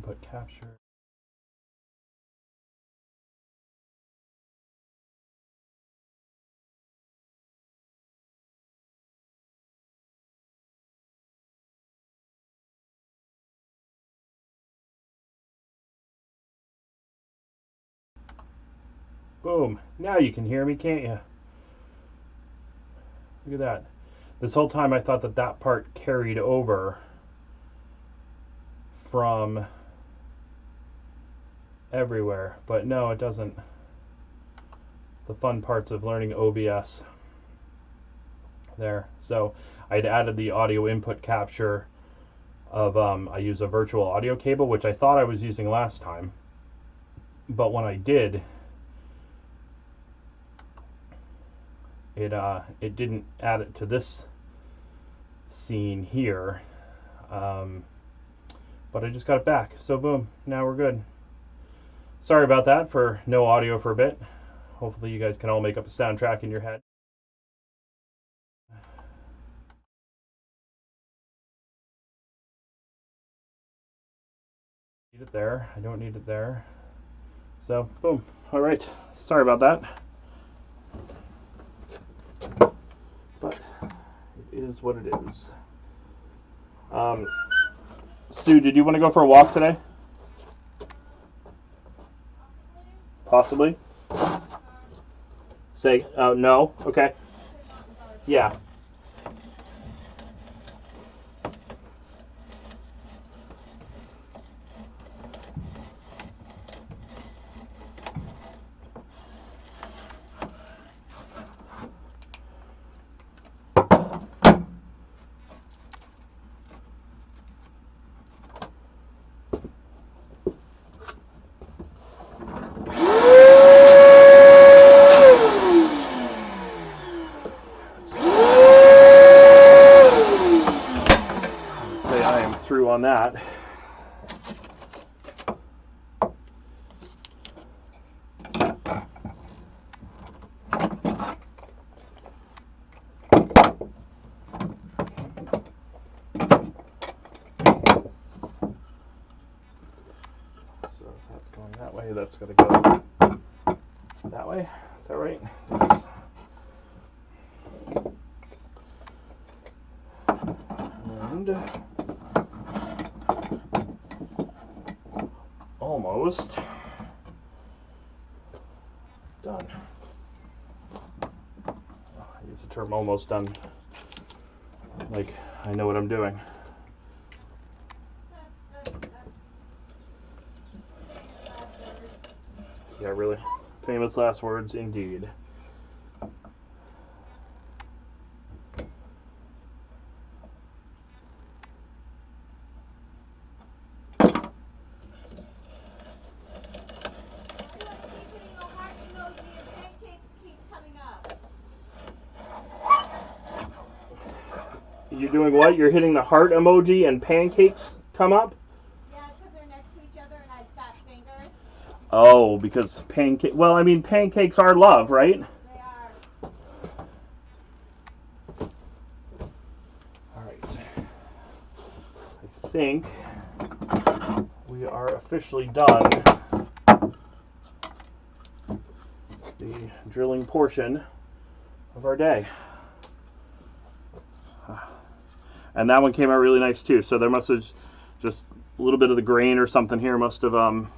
input capture. Boom. Now you can hear me, can't you? Look at that. This whole time I thought that that part carried over from everywhere, but no, it doesn't. It's the fun parts of learning OBS. There. So I'd added the audio input capture of, I use a virtual audio cable, which I thought I was using last time. But when I did, it didn't add it to this scene here. But I just got it back. So boom, now we're good. Sorry about that for no audio for a bit. Hopefully you guys can all make up a soundtrack in your head. Need it there. I don't need it there. So boom. All right. Sorry about that. But it is what it is. Sue, did you want to go for a walk today? Possibly. Say no. Okay. Yeah. On that. So that's going that way, that's going to go that way. Is that right? Yes. And almost done. I use the term almost done like I know what I'm doing. Yeah, really. Famous last words indeed. You're doing what? You're hitting the heart emoji and pancakes come up? Yeah, because they're next to each other and I have fat fingers. Oh, because pancake. Well, I mean, pancakes are love, right? They are. All right. I think we are officially done the drilling portion of our day. And that one came out really nice too. So there must have just a little bit of the grain or something here must have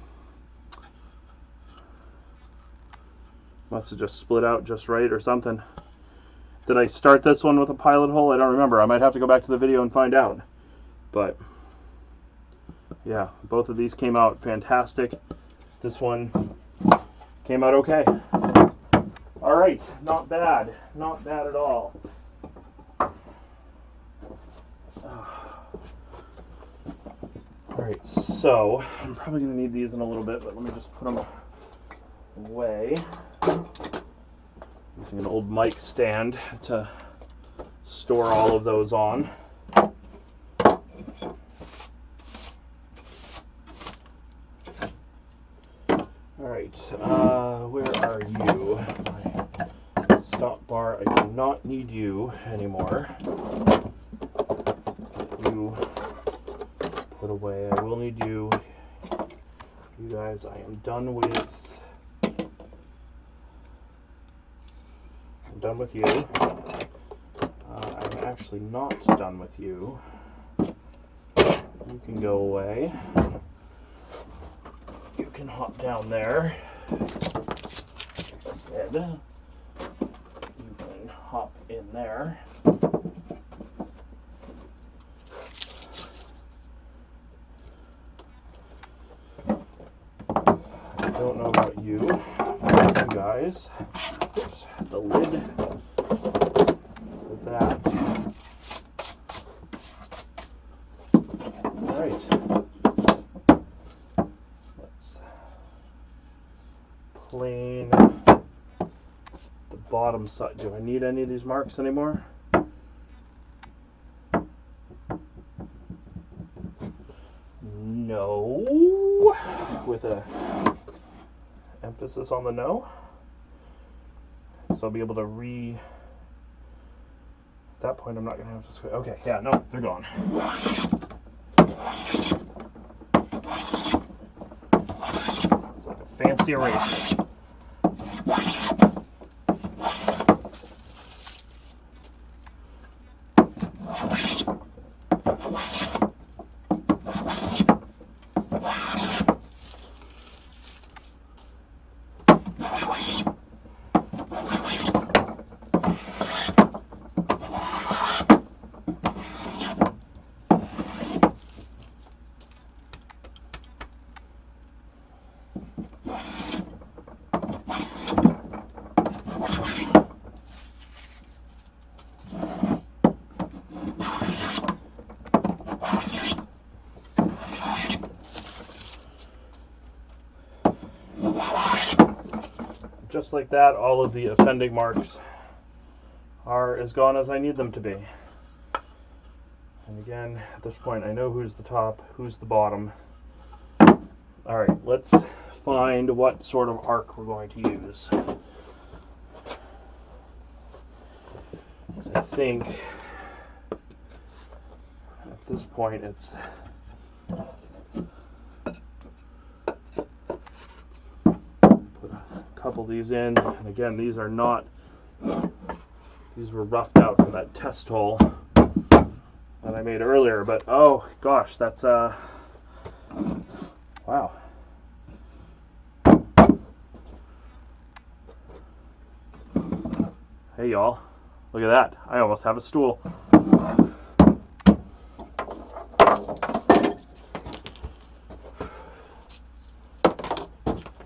just split out just right or something. Did I start this one with a pilot hole? I don't remember. I might have to go back to the video and find out. But yeah, both of these came out fantastic. This one came out okay. All right, not bad. Not bad at all. Alright, so I'm probably going to need these in a little bit, but let me just put them away. Using an old mic stand to store all of those on. Alright, where are you? My stop bar, I do not need you anymore. Let's get you put away. I will need you You guys, I am done with. I'm done with you. I'm actually not done with you. You can go away. You can hop down there. Instead, you can hop in there. I don't know about you guys. Oops, the lid for that. Alright. Let's plane the bottom side. Do I need any of these marks anymore? No. With a emphasis on the no. So I'll be able to at that point I'm not going to have to square. Okay, yeah, no, they're gone. It's like a fancy eraser. Just like that, all of the offending marks are as gone as I need them to be. And again, at this point, I know who's the top, who's the bottom. All right, let's find what sort of arc we're going to use. Because I think at this point it's put a couple of these in, and again, these are not, these were roughed out from that test hole that I made earlier, but oh gosh, that's wow. Hey y'all, look at that. I almost have a stool.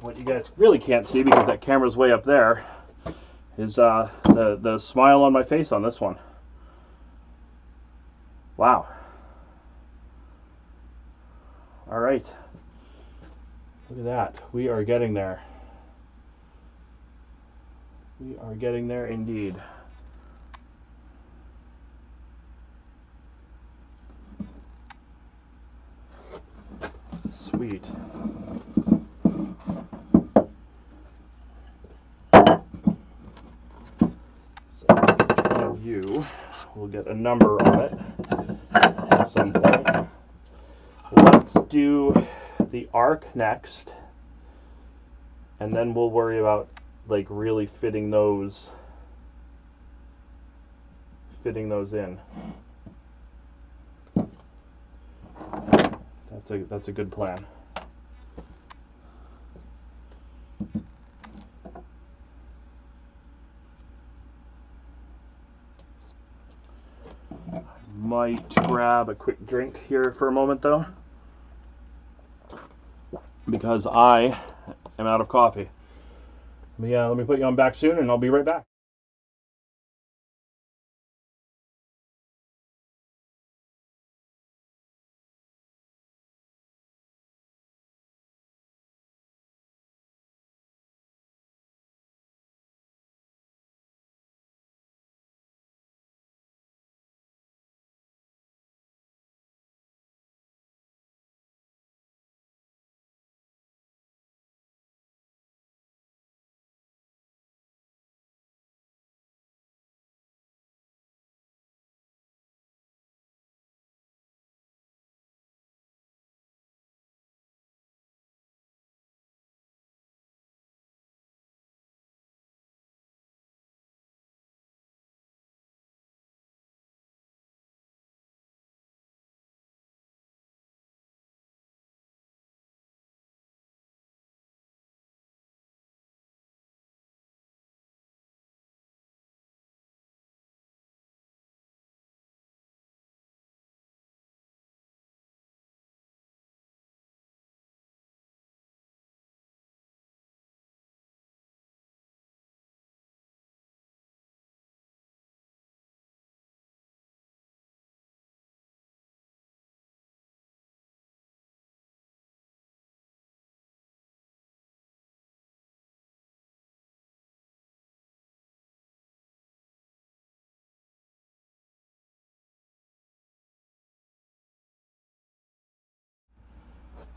What you guys really can't see, because that camera's way up there, is the smile on my face on this one. Wow. All right. Look at that. We are getting there. We are getting there indeed. Sweet. So you will get a number on it at some point. Let's do the arc next, and then we'll worry about like really fitting those in. That's a good plan. Might grab a quick drink here for a moment though, because I am out of coffee. Let me put you on back soon, and I'll be right back.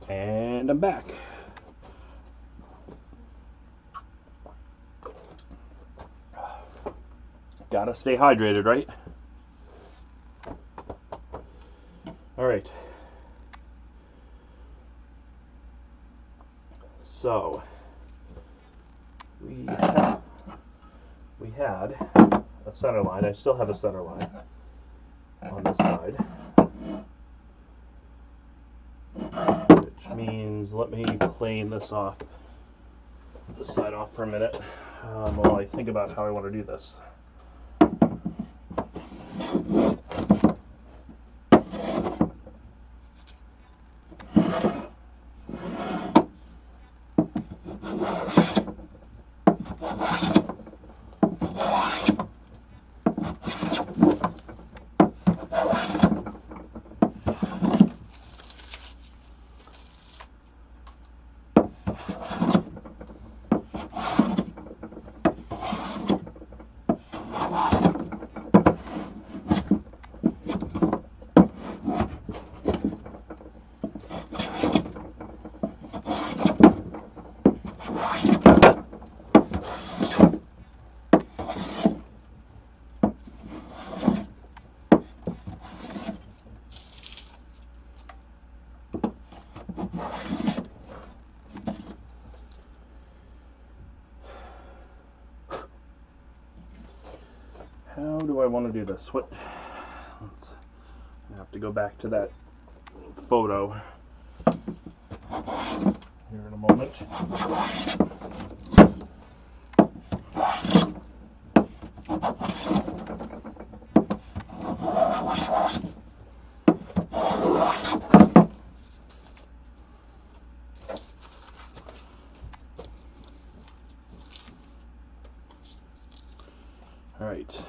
And I'm back. Gotta stay hydrated, right? All right. So we had a center line. I still have a center line on this side, which means let me plane this side off for a minute while I think about how I want to do this. How do I want to do this? I have to go back to that photo here in a moment. All right.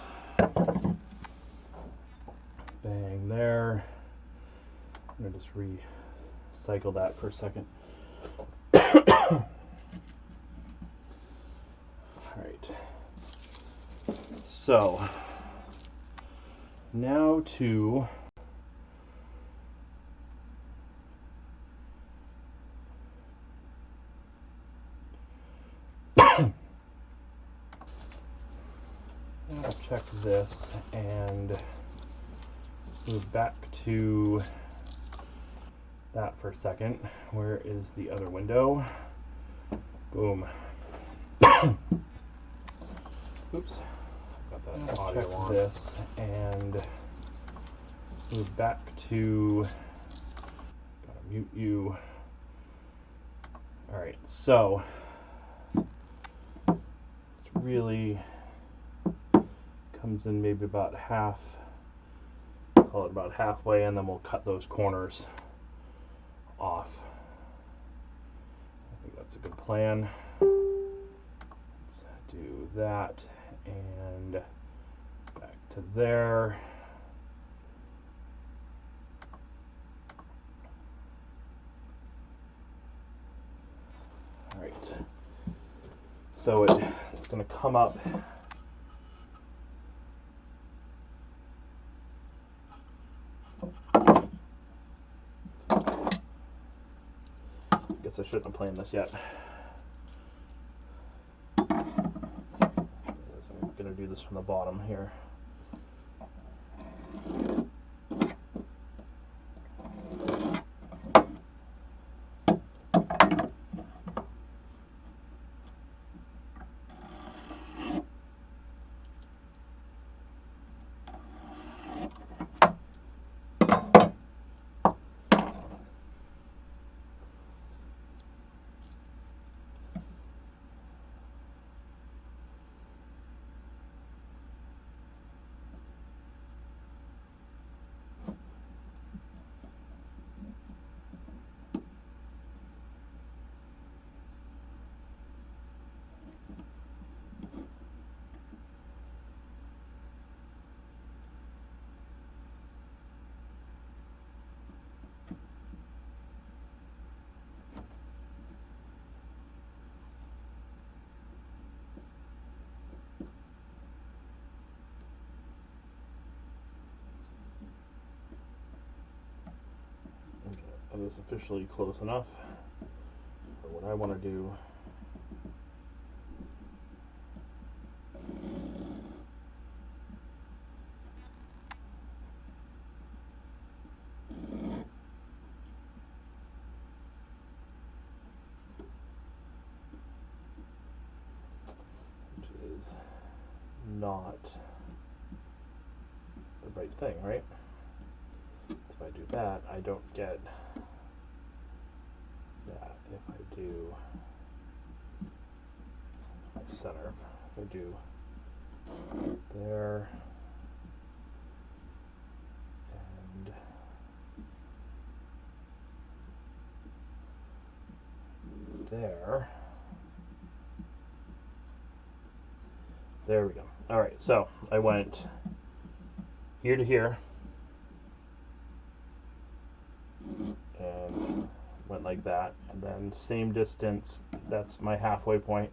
Bang there. I'm going to just recycle that for a second. All right. So now to I'll check this and move back to that for a second. Where is the other window? Boom. Oops. Got that audio check on. This and move back to. Gotta mute you. All right. So it's really comes in maybe about half. Call it about halfway, and then we'll cut those corners off. I think that's a good plan. Let's do that and back to there. All right. So it's going to come up. Guess I shouldn't have planned this yet. I'm going to do this from the bottom here. That is officially close enough for what I want to do. Which is not the right thing, right? So if I do that, I don't get that. If I do my center, if I do there and there. There we go. All right, so I went here to here and went like that, and then same distance, that's my halfway point.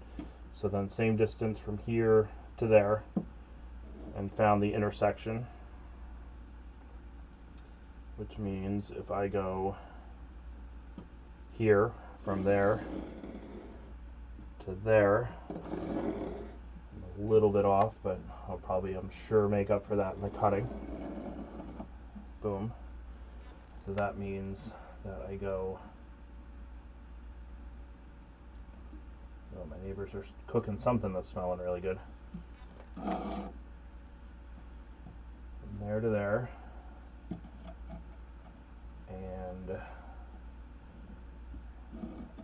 So then same distance from here to there, and found the intersection, which means if I go here from there to there, I'm a little bit off, but I'll probably, I'm sure, make up for that in the cutting. Boom. So that means that I go, oh, my neighbors are cooking something that's smelling really good. From there to there, and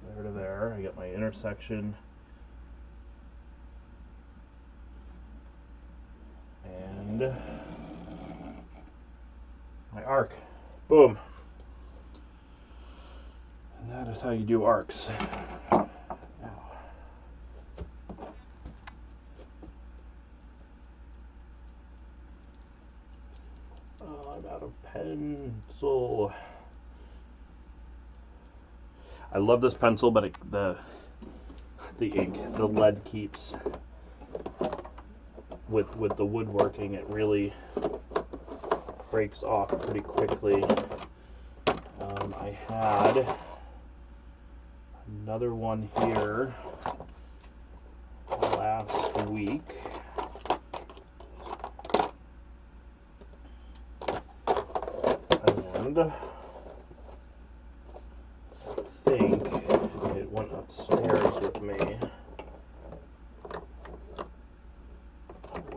there to there, I get my intersection, and my arc. Boom. And that is how you do arcs. I'm out of pencil. I love this pencil, but the ink, the lead keeps with the woodworking. It really breaks off pretty quickly. I had another one here last week. And I think it went upstairs with me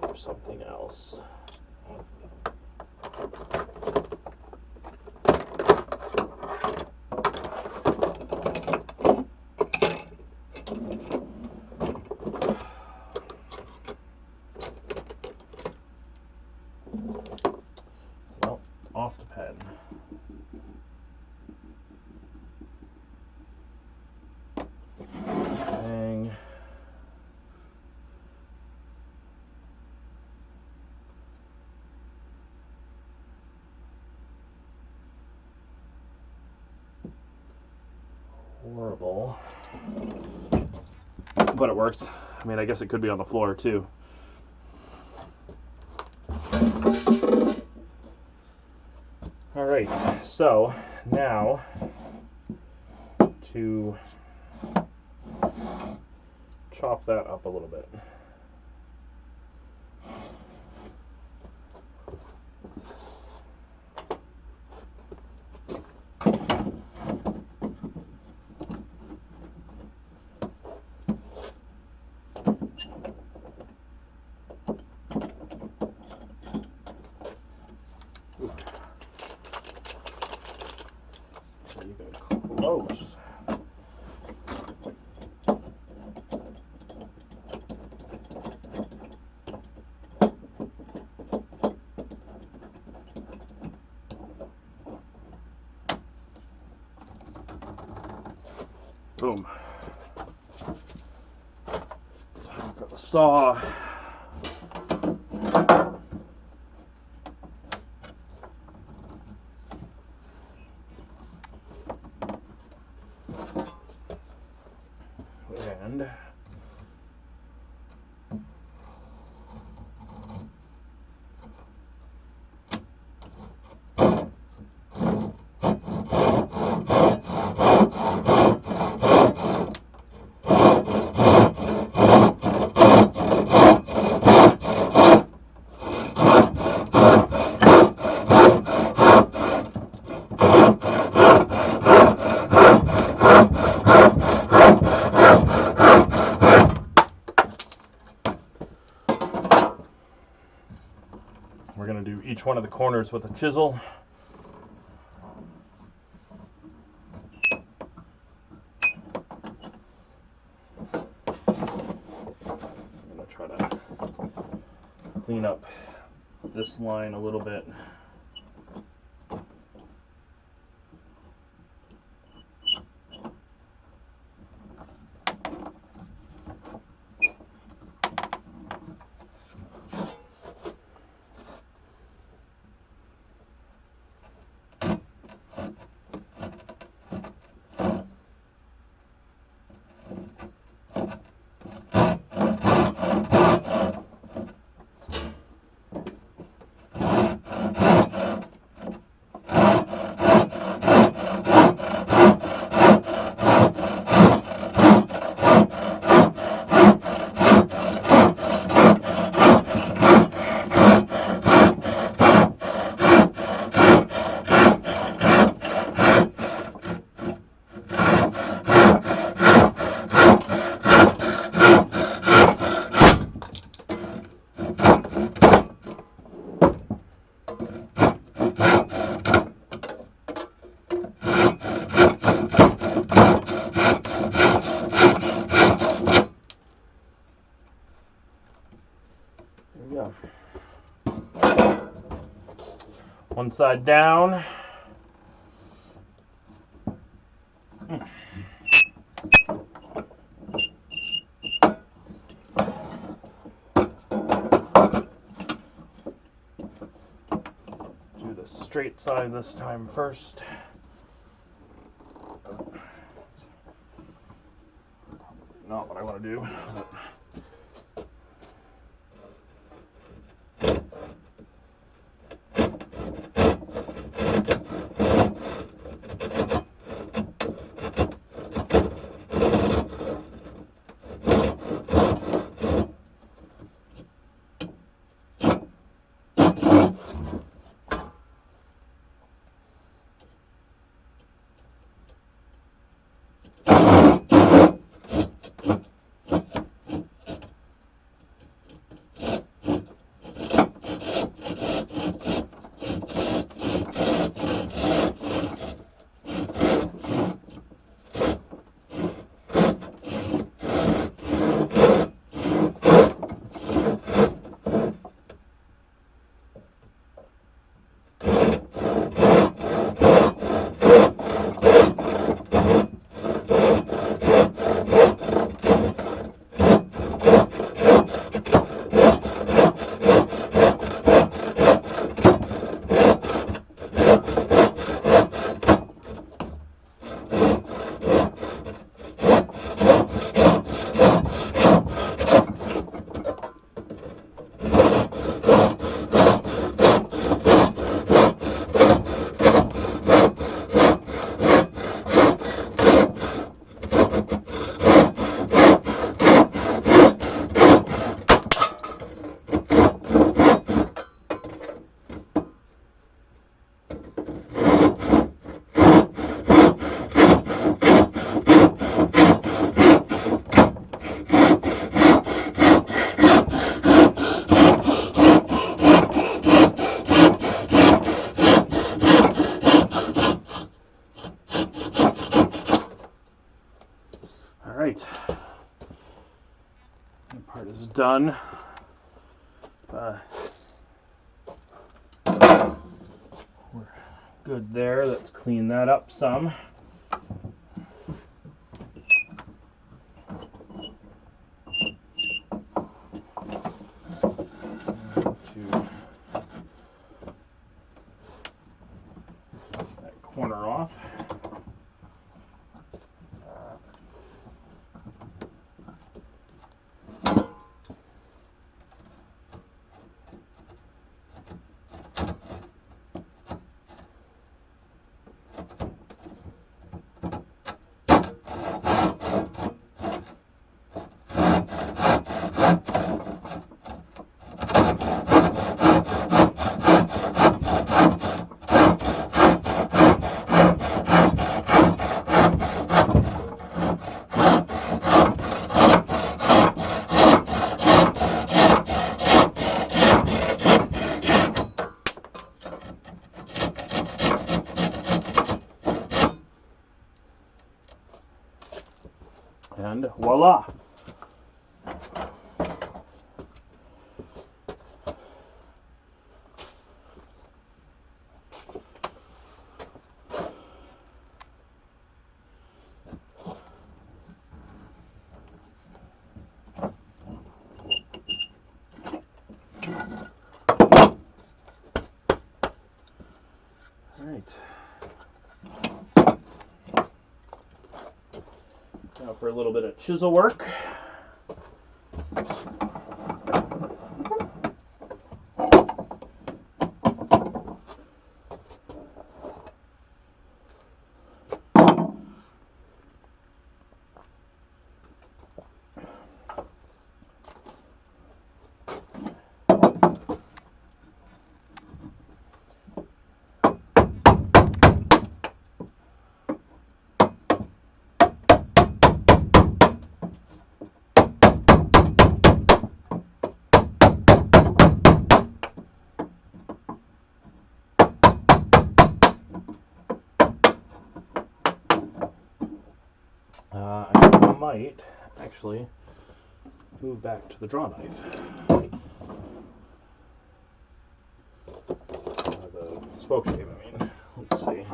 or something else. Well, off the pen. Dang. Horrible. But it works. I mean, I guess it could be on the floor too. All right, so now to chop that up a little bit. You go close. Boom. Time for the saw. And each one of the corners with a chisel. I'm going to try to clean up this line a little bit. One side down. Do the straight side this time first. Not what I want to do. But Alright, that part is done. We're good there. Let's clean that up some. That corner off. And voila! Alright. Now for a little bit of chisel work. I might actually move back to the draw knife. The spoke shape, I mean. Let's see.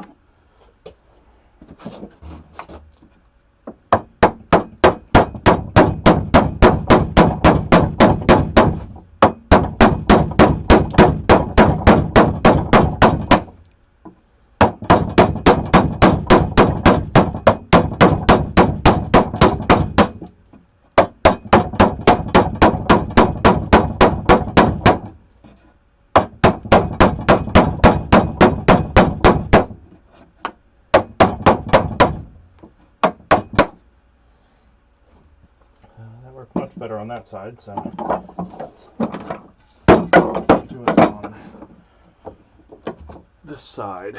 That worked much better on that side, so let's do it on this side.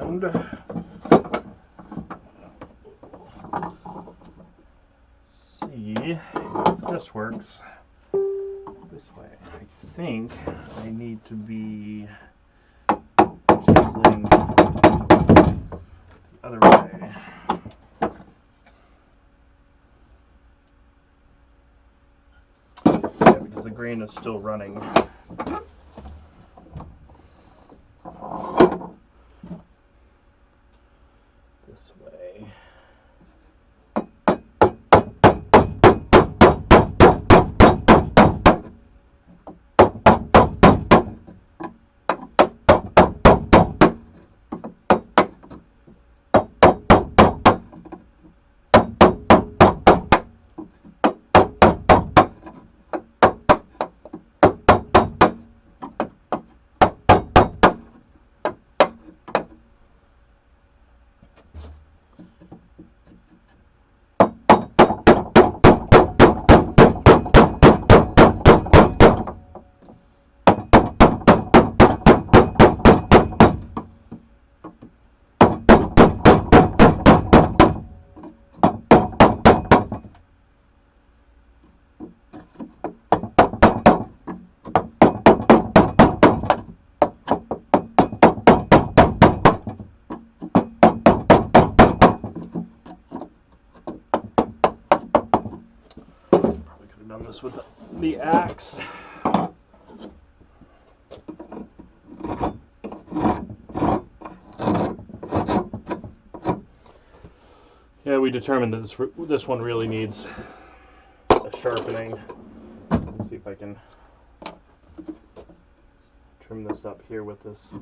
And see if this works this way. I think I need to be chiseling the other way. Yeah, because the grain is still running. This way. Done this with the axe. Yeah, we determined that this one really needs a sharpening. Let's see if I can trim this up here with this.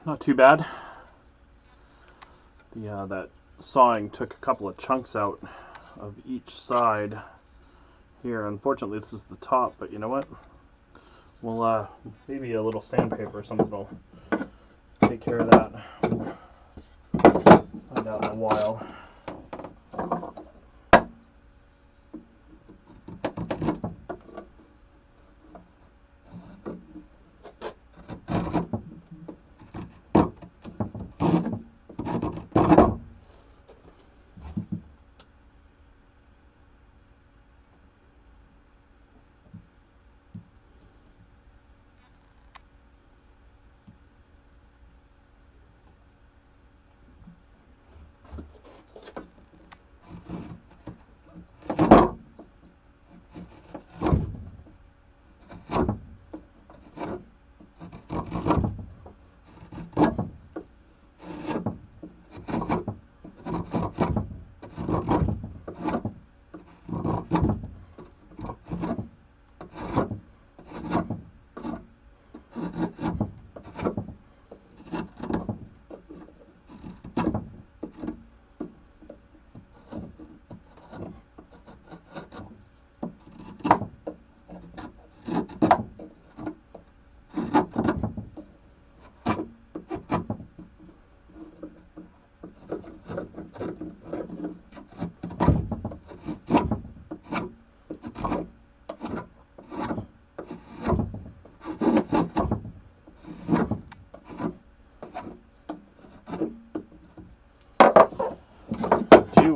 not too bad. That sawing took a couple of chunks out of each side here. Unfortunately, this is the top, but you know what? Well, maybe a little sandpaper or something will take care of that. Find out in a while.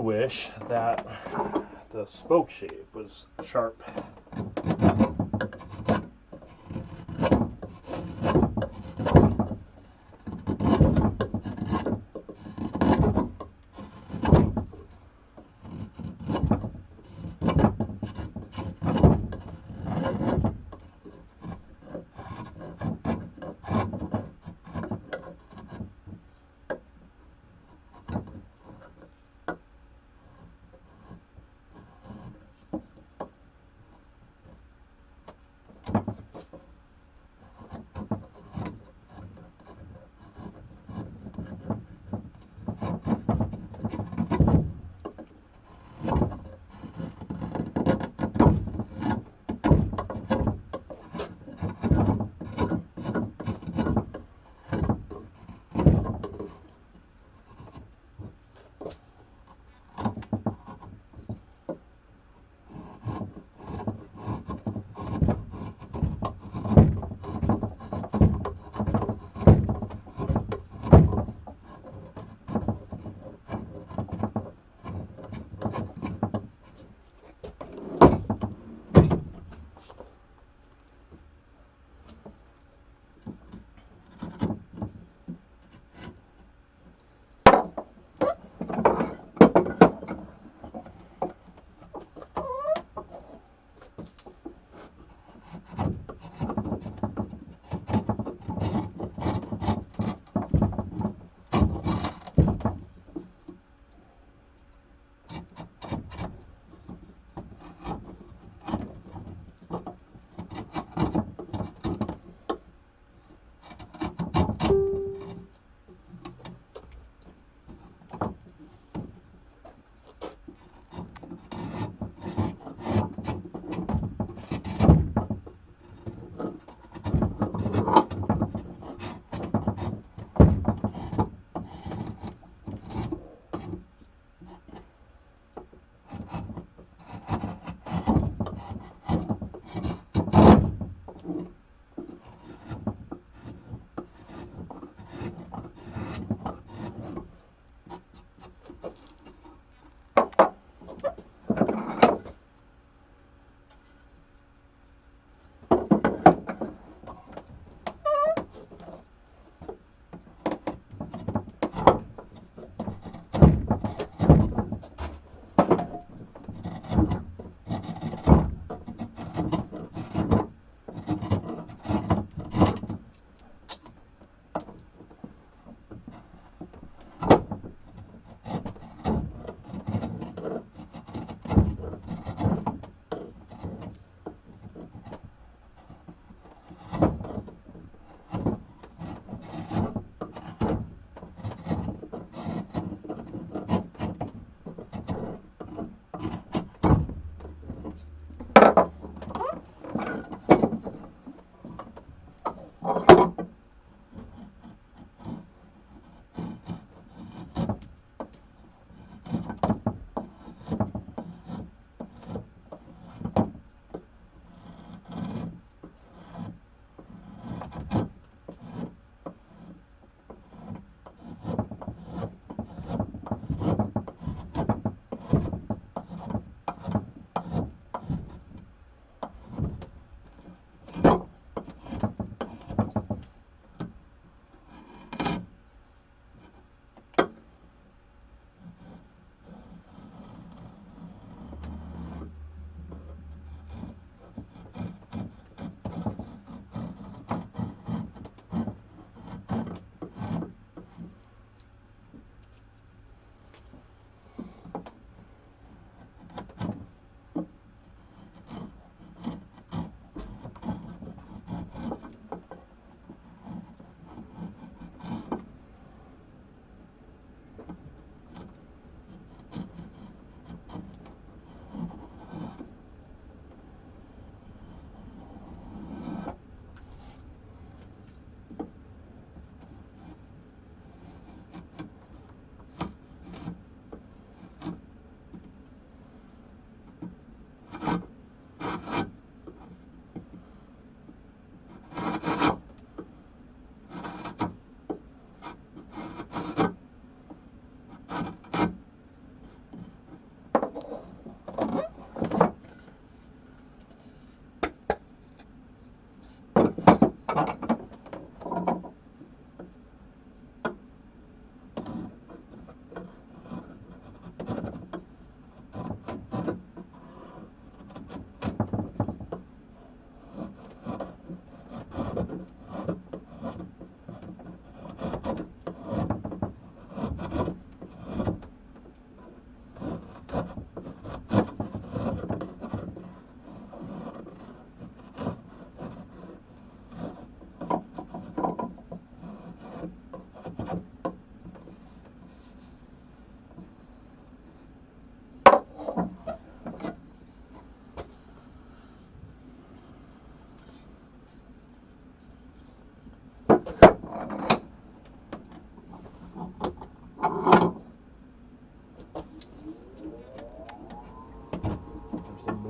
Wish that the spoke shave was sharp.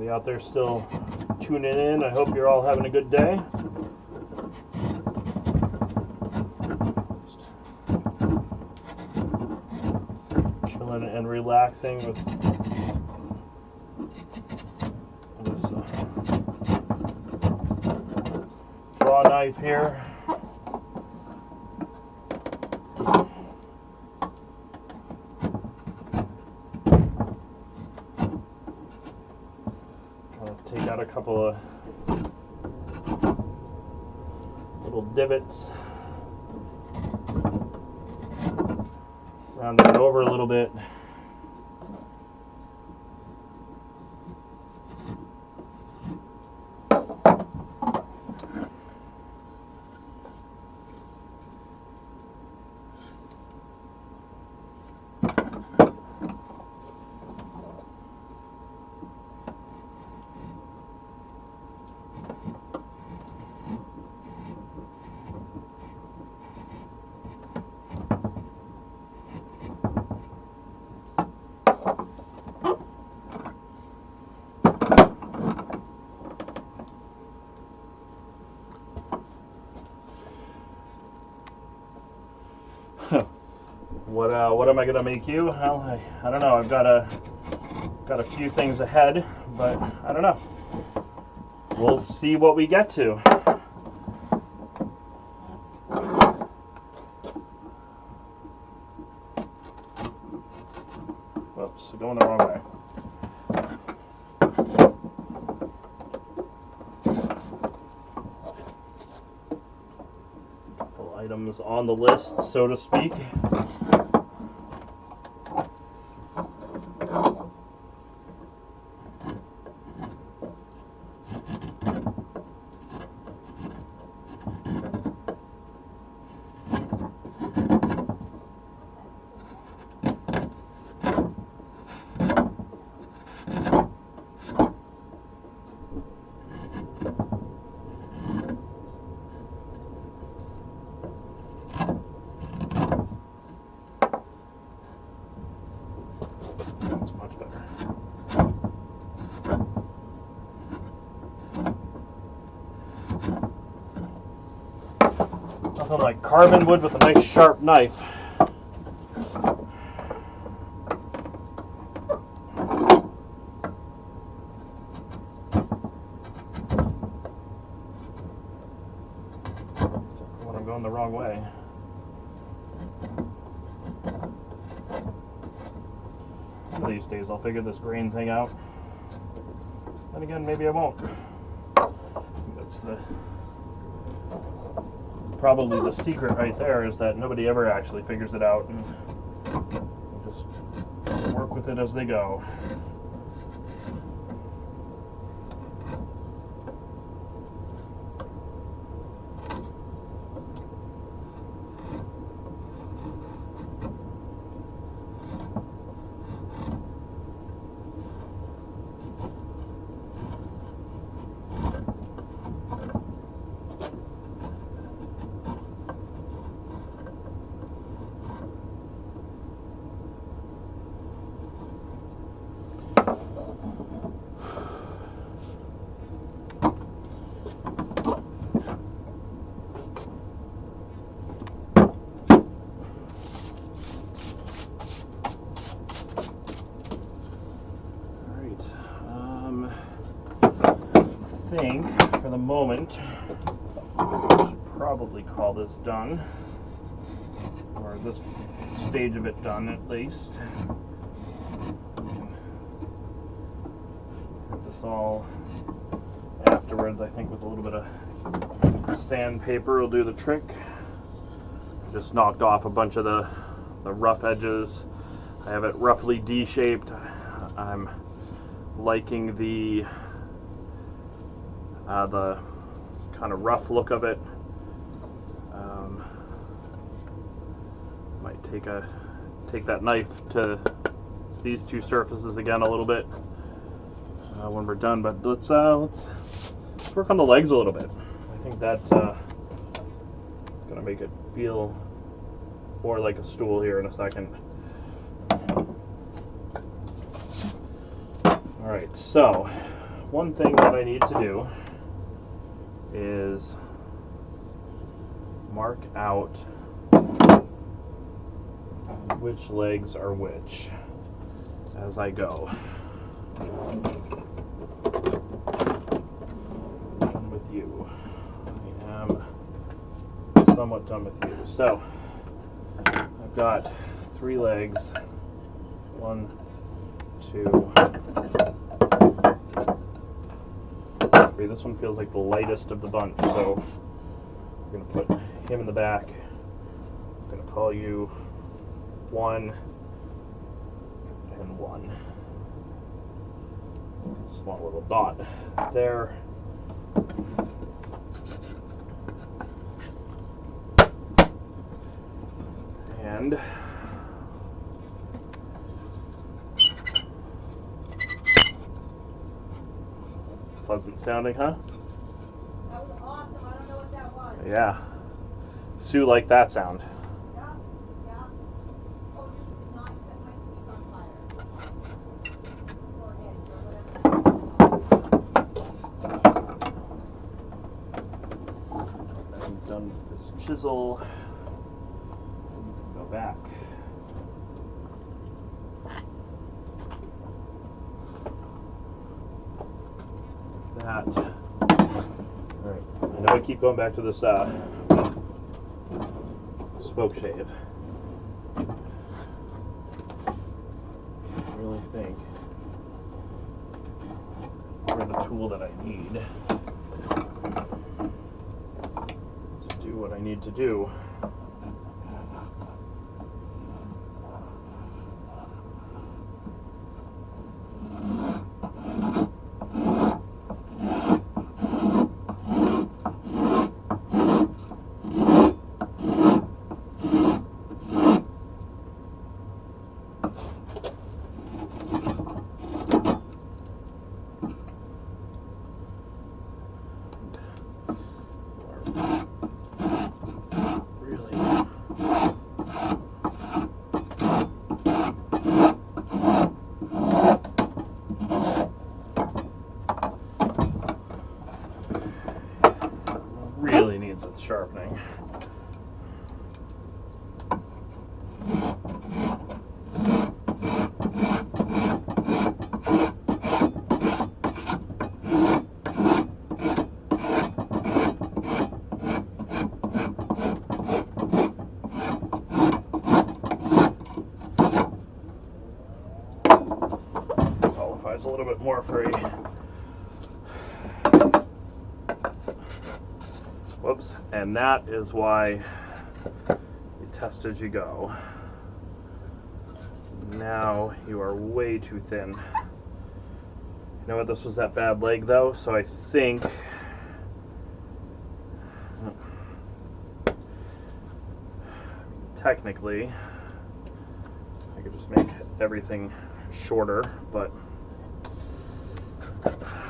Anybody out there still tuning in? I hope you're all having a good day. Just chilling and relaxing with this draw knife here. Take out a couple of little divots, round it over a little bit. What am I gonna make you? Well, I don't know. I've got a few things ahead, but I don't know. We'll see what we get to. Whoops, going the wrong way. Couple items on the list, so to speak. That's much better. Nothing like carving wood with a nice sharp knife. When I'm going the wrong way. One of these days I'll figure this grain thing out. Then again, maybe I won't. That's probably the secret right there, is that nobody ever actually figures it out, and just work with it as they go. I think for the moment I should probably call this done, or this stage of it done at least. We can have this all afterwards. I think with a little bit of sandpaper will do the trick. Just knocked off a bunch of the rough edges. I have it roughly D-shaped. I'm liking the kind of rough look of it. Might take that knife to these two surfaces again a little bit when we're done. But let's work on the legs a little bit. I think that it's gonna make it feel more like a stool here in a second. All right, so one thing that I need to do is mark out which legs are which as I go. Done with you. I am somewhat done with you. So I've got 3 legs. 1, 2, 3. This one feels like the lightest of the bunch, so we're going to put him in the back. I'm going to call you 1 and 1. Small little dot there. And pleasant sounding, huh? That was awesome. I don't know what that was. Yeah. Sue liked that sound. Yeah, yeah. Oh, you did not set my feet on fire. Or edge, or whatever. I'm done with this chisel. You can go back. That. Alright. I know I keep going back to this spoke shave. I really think for the tool that I need to do what I need to do. Really needs its sharpening. Qualifies a little bit more for a whoops, and that is why you test as you go. Now you are way too thin. You know what, this was that bad leg though, so I think technically I could just make everything shorter, but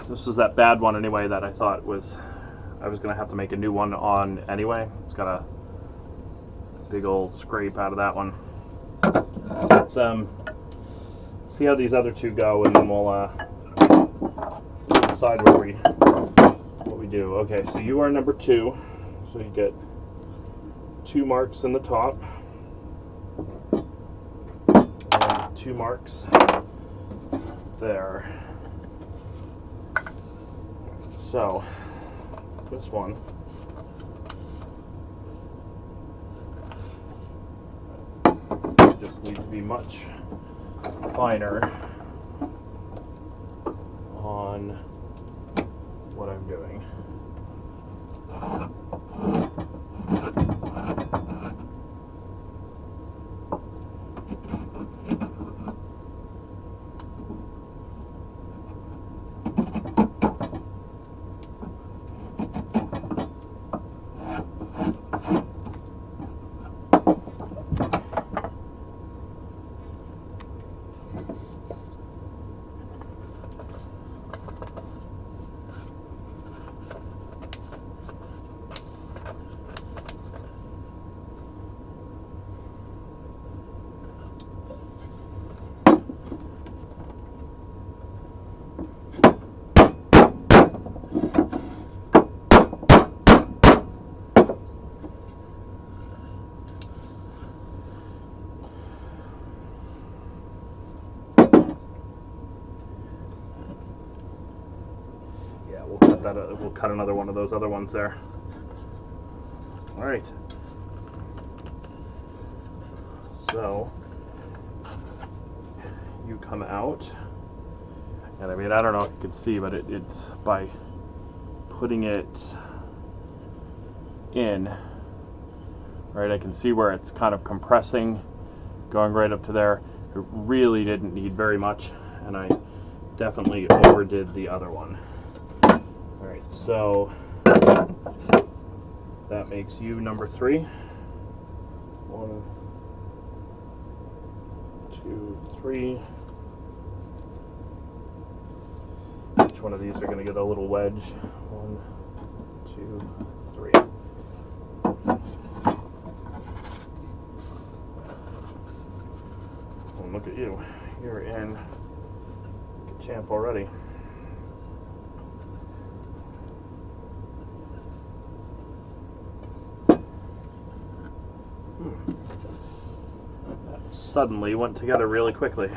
this was that bad one anyway that I thought was I was going to have to make a new one on anyway. It's got a big old scrape out of that one. Let's see how these other 2 go, and then we'll decide what we do. Okay, so you are number 2, so you get 2 marks in the top, and 2 marks there. So this one just need to be much finer on what I'm doing. put that. We'll cut another one of those other ones there. All right. So you come out, and I mean, I don't know if you can see, but it's by putting it in, right? I can see where it's kind of compressing, going right up to there. It really didn't need very much, and I definitely overdid the other one. All right, so that makes you number 3. 1, 2, 3. Each one of these are going to get a little wedge. 1, 2, 3. Well, look at you. You're in like a champ already. That suddenly went together really quickly.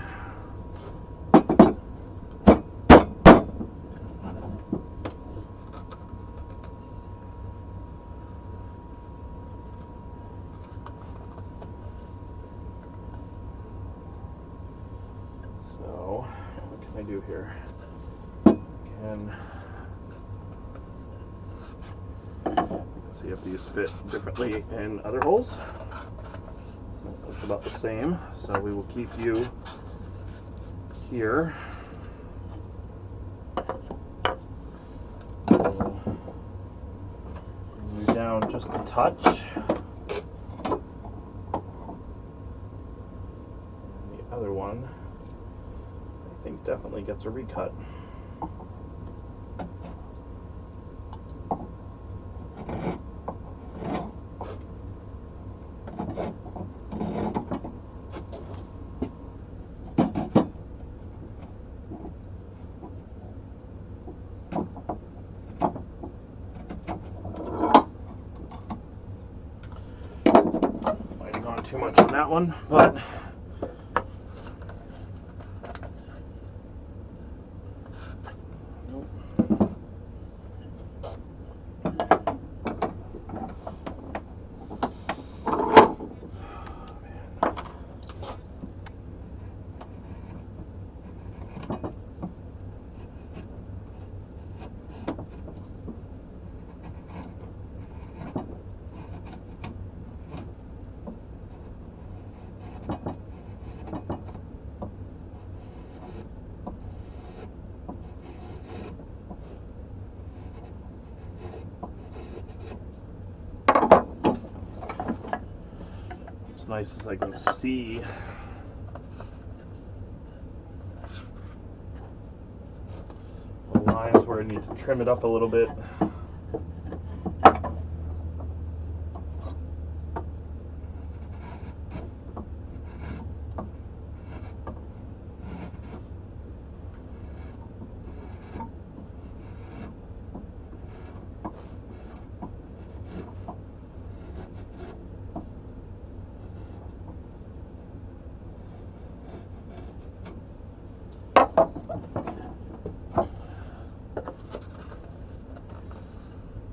So, what can I do here? Let's see if these fit differently in other holes. It's about the same, so we will keep you here. We'll bring you down just a touch. And the other one, I think, definitely gets a recut. Too much on that one, but it's nice as I can see the lines where I need to trim it up a little bit.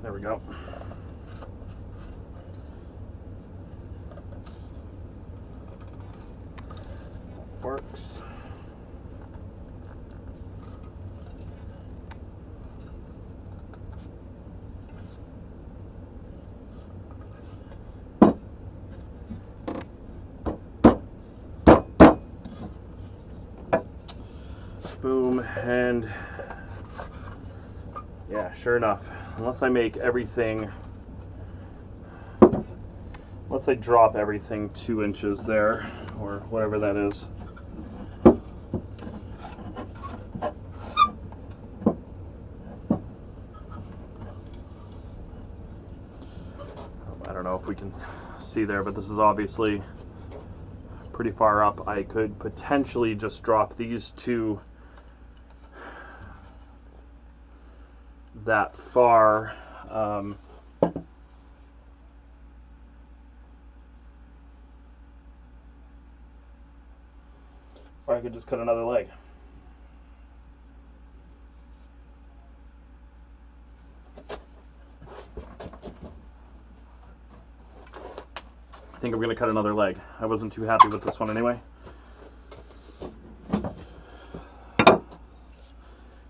There we go. Works. Boom, and yeah, sure enough, unless I drop everything 2 inches there, or whatever that is. I don't know if we can see there, but this is obviously pretty far up. I could potentially just drop these 2 that far. Or I could just cut another leg. think I'm going to cut another leg. I wasn't too happy with this one anyway.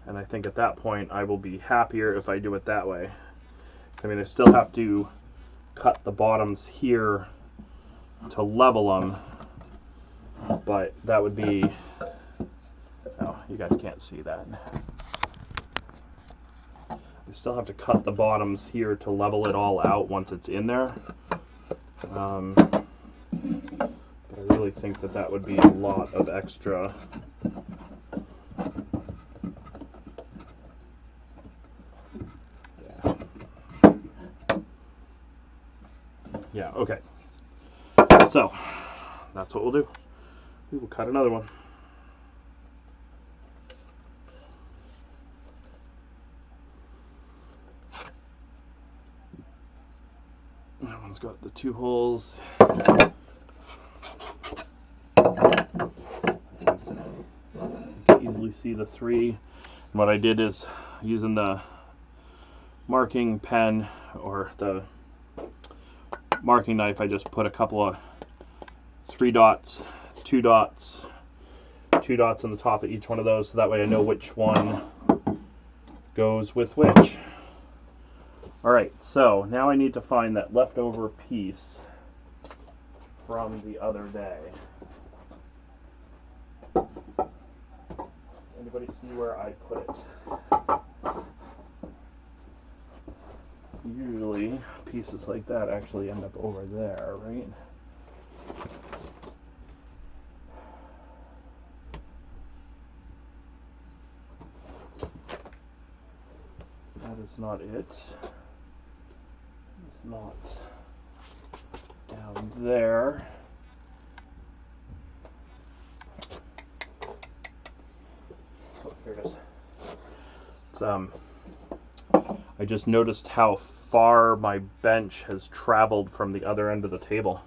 And I think at that point I will be happier if I do it that way. I mean, I still have to cut the bottoms here to level them, but that would be, oh, you guys can't see that. I still have to cut the bottoms here to level it all out once it's in there. But I really think that that would be a lot of extra. Yeah, okay. So, that's what we'll do. We will cut another one. That one's got the 2 holes. You can easily see the 3. And what I did is, using the marking pen or the marking knife, I just put a couple of 3 dots, 2 dots, 2 dots on the top of each one of those, so that way I know which one goes with which. Alright, so now I need to find that leftover piece from the other day. Anybody see where I put it? Usually pieces like that actually end up over there, right? That is not it. It's not down there. Oh, here it is. It's I just noticed how far my bench has traveled from the other end of the table.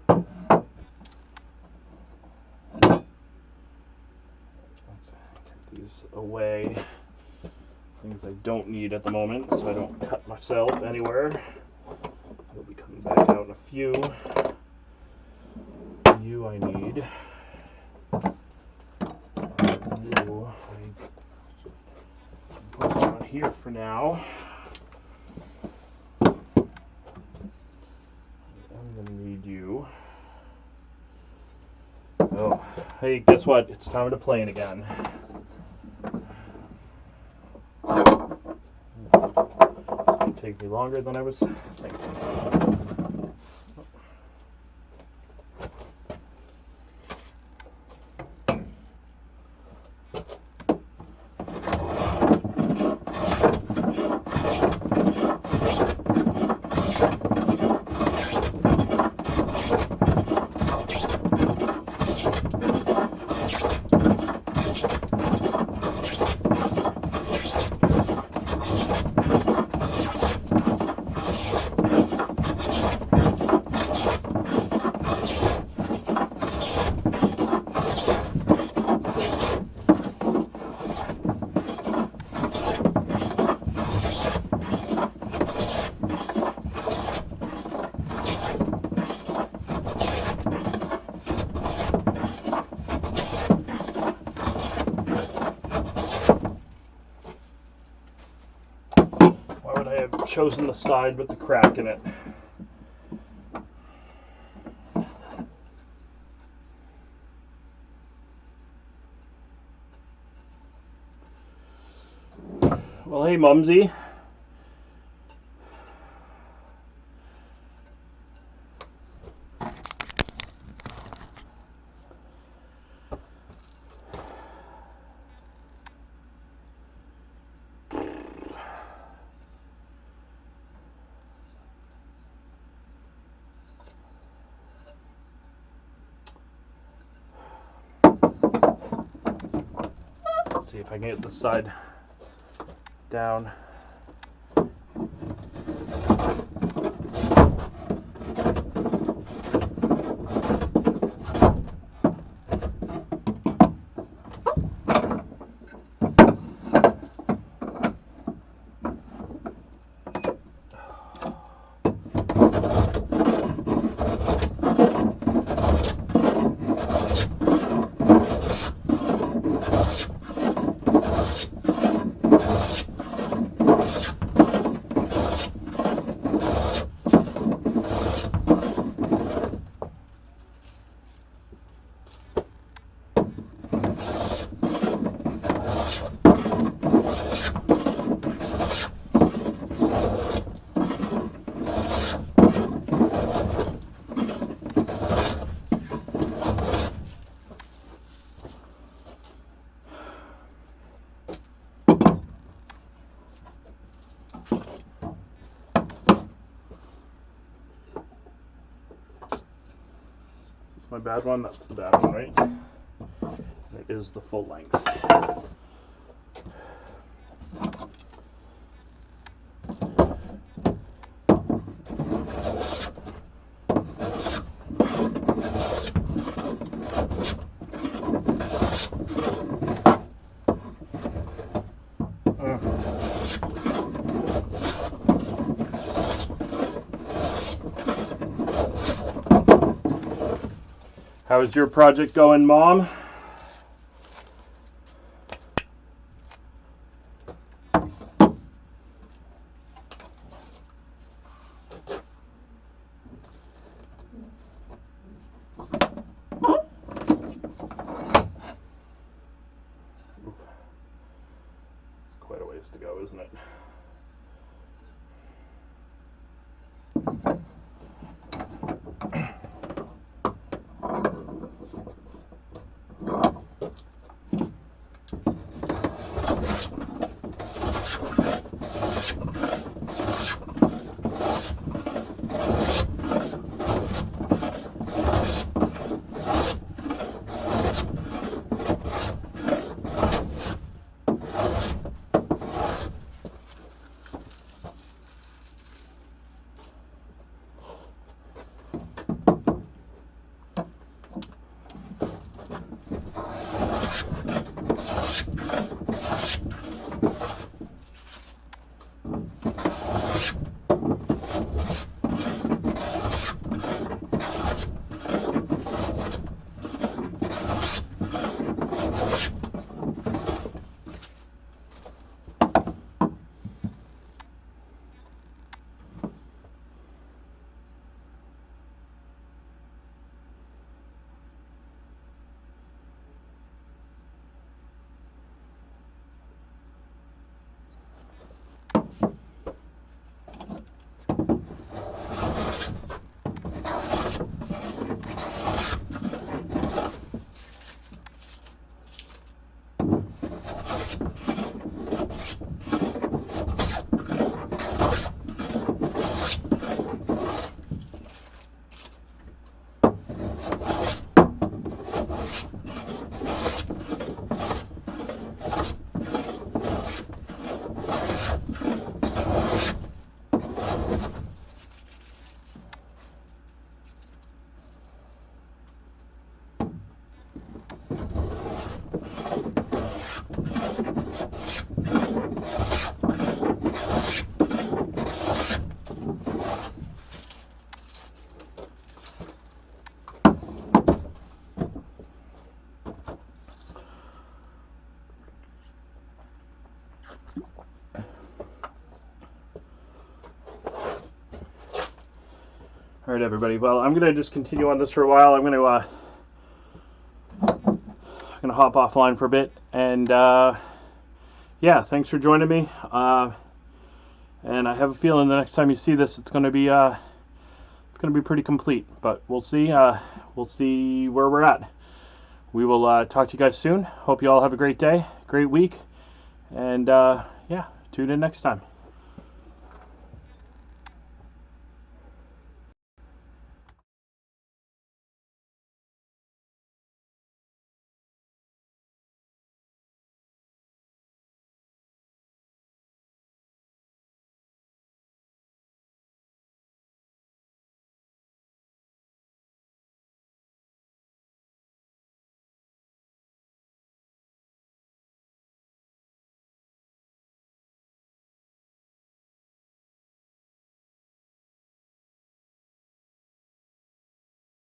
Let's get these away. Things I don't need at the moment, so I don't cut myself anywhere. I'll be coming back out in a few. You I need. You I put it on here for now. I'm gonna need you. Oh, hey, guess what? It's time to plane again. Take me longer than I was thinking. Chosen the side with the crack in it. Well, hey, Mumsy. See if I can get this side down. my bad one. That's the bad one, right? It is the full length. How is your project going, Mom? It's quite a ways to go, isn't it? All right, everybody. Well, I'm gonna just continue on this for a while. I'm gonna hop offline for a bit, and yeah, thanks for joining me. And I have a feeling the next time you see this, it's gonna be pretty complete. But we'll see. We'll see where we're at. We will talk to you guys soon. Hope you all have a great day, great week, and yeah, tune in next time.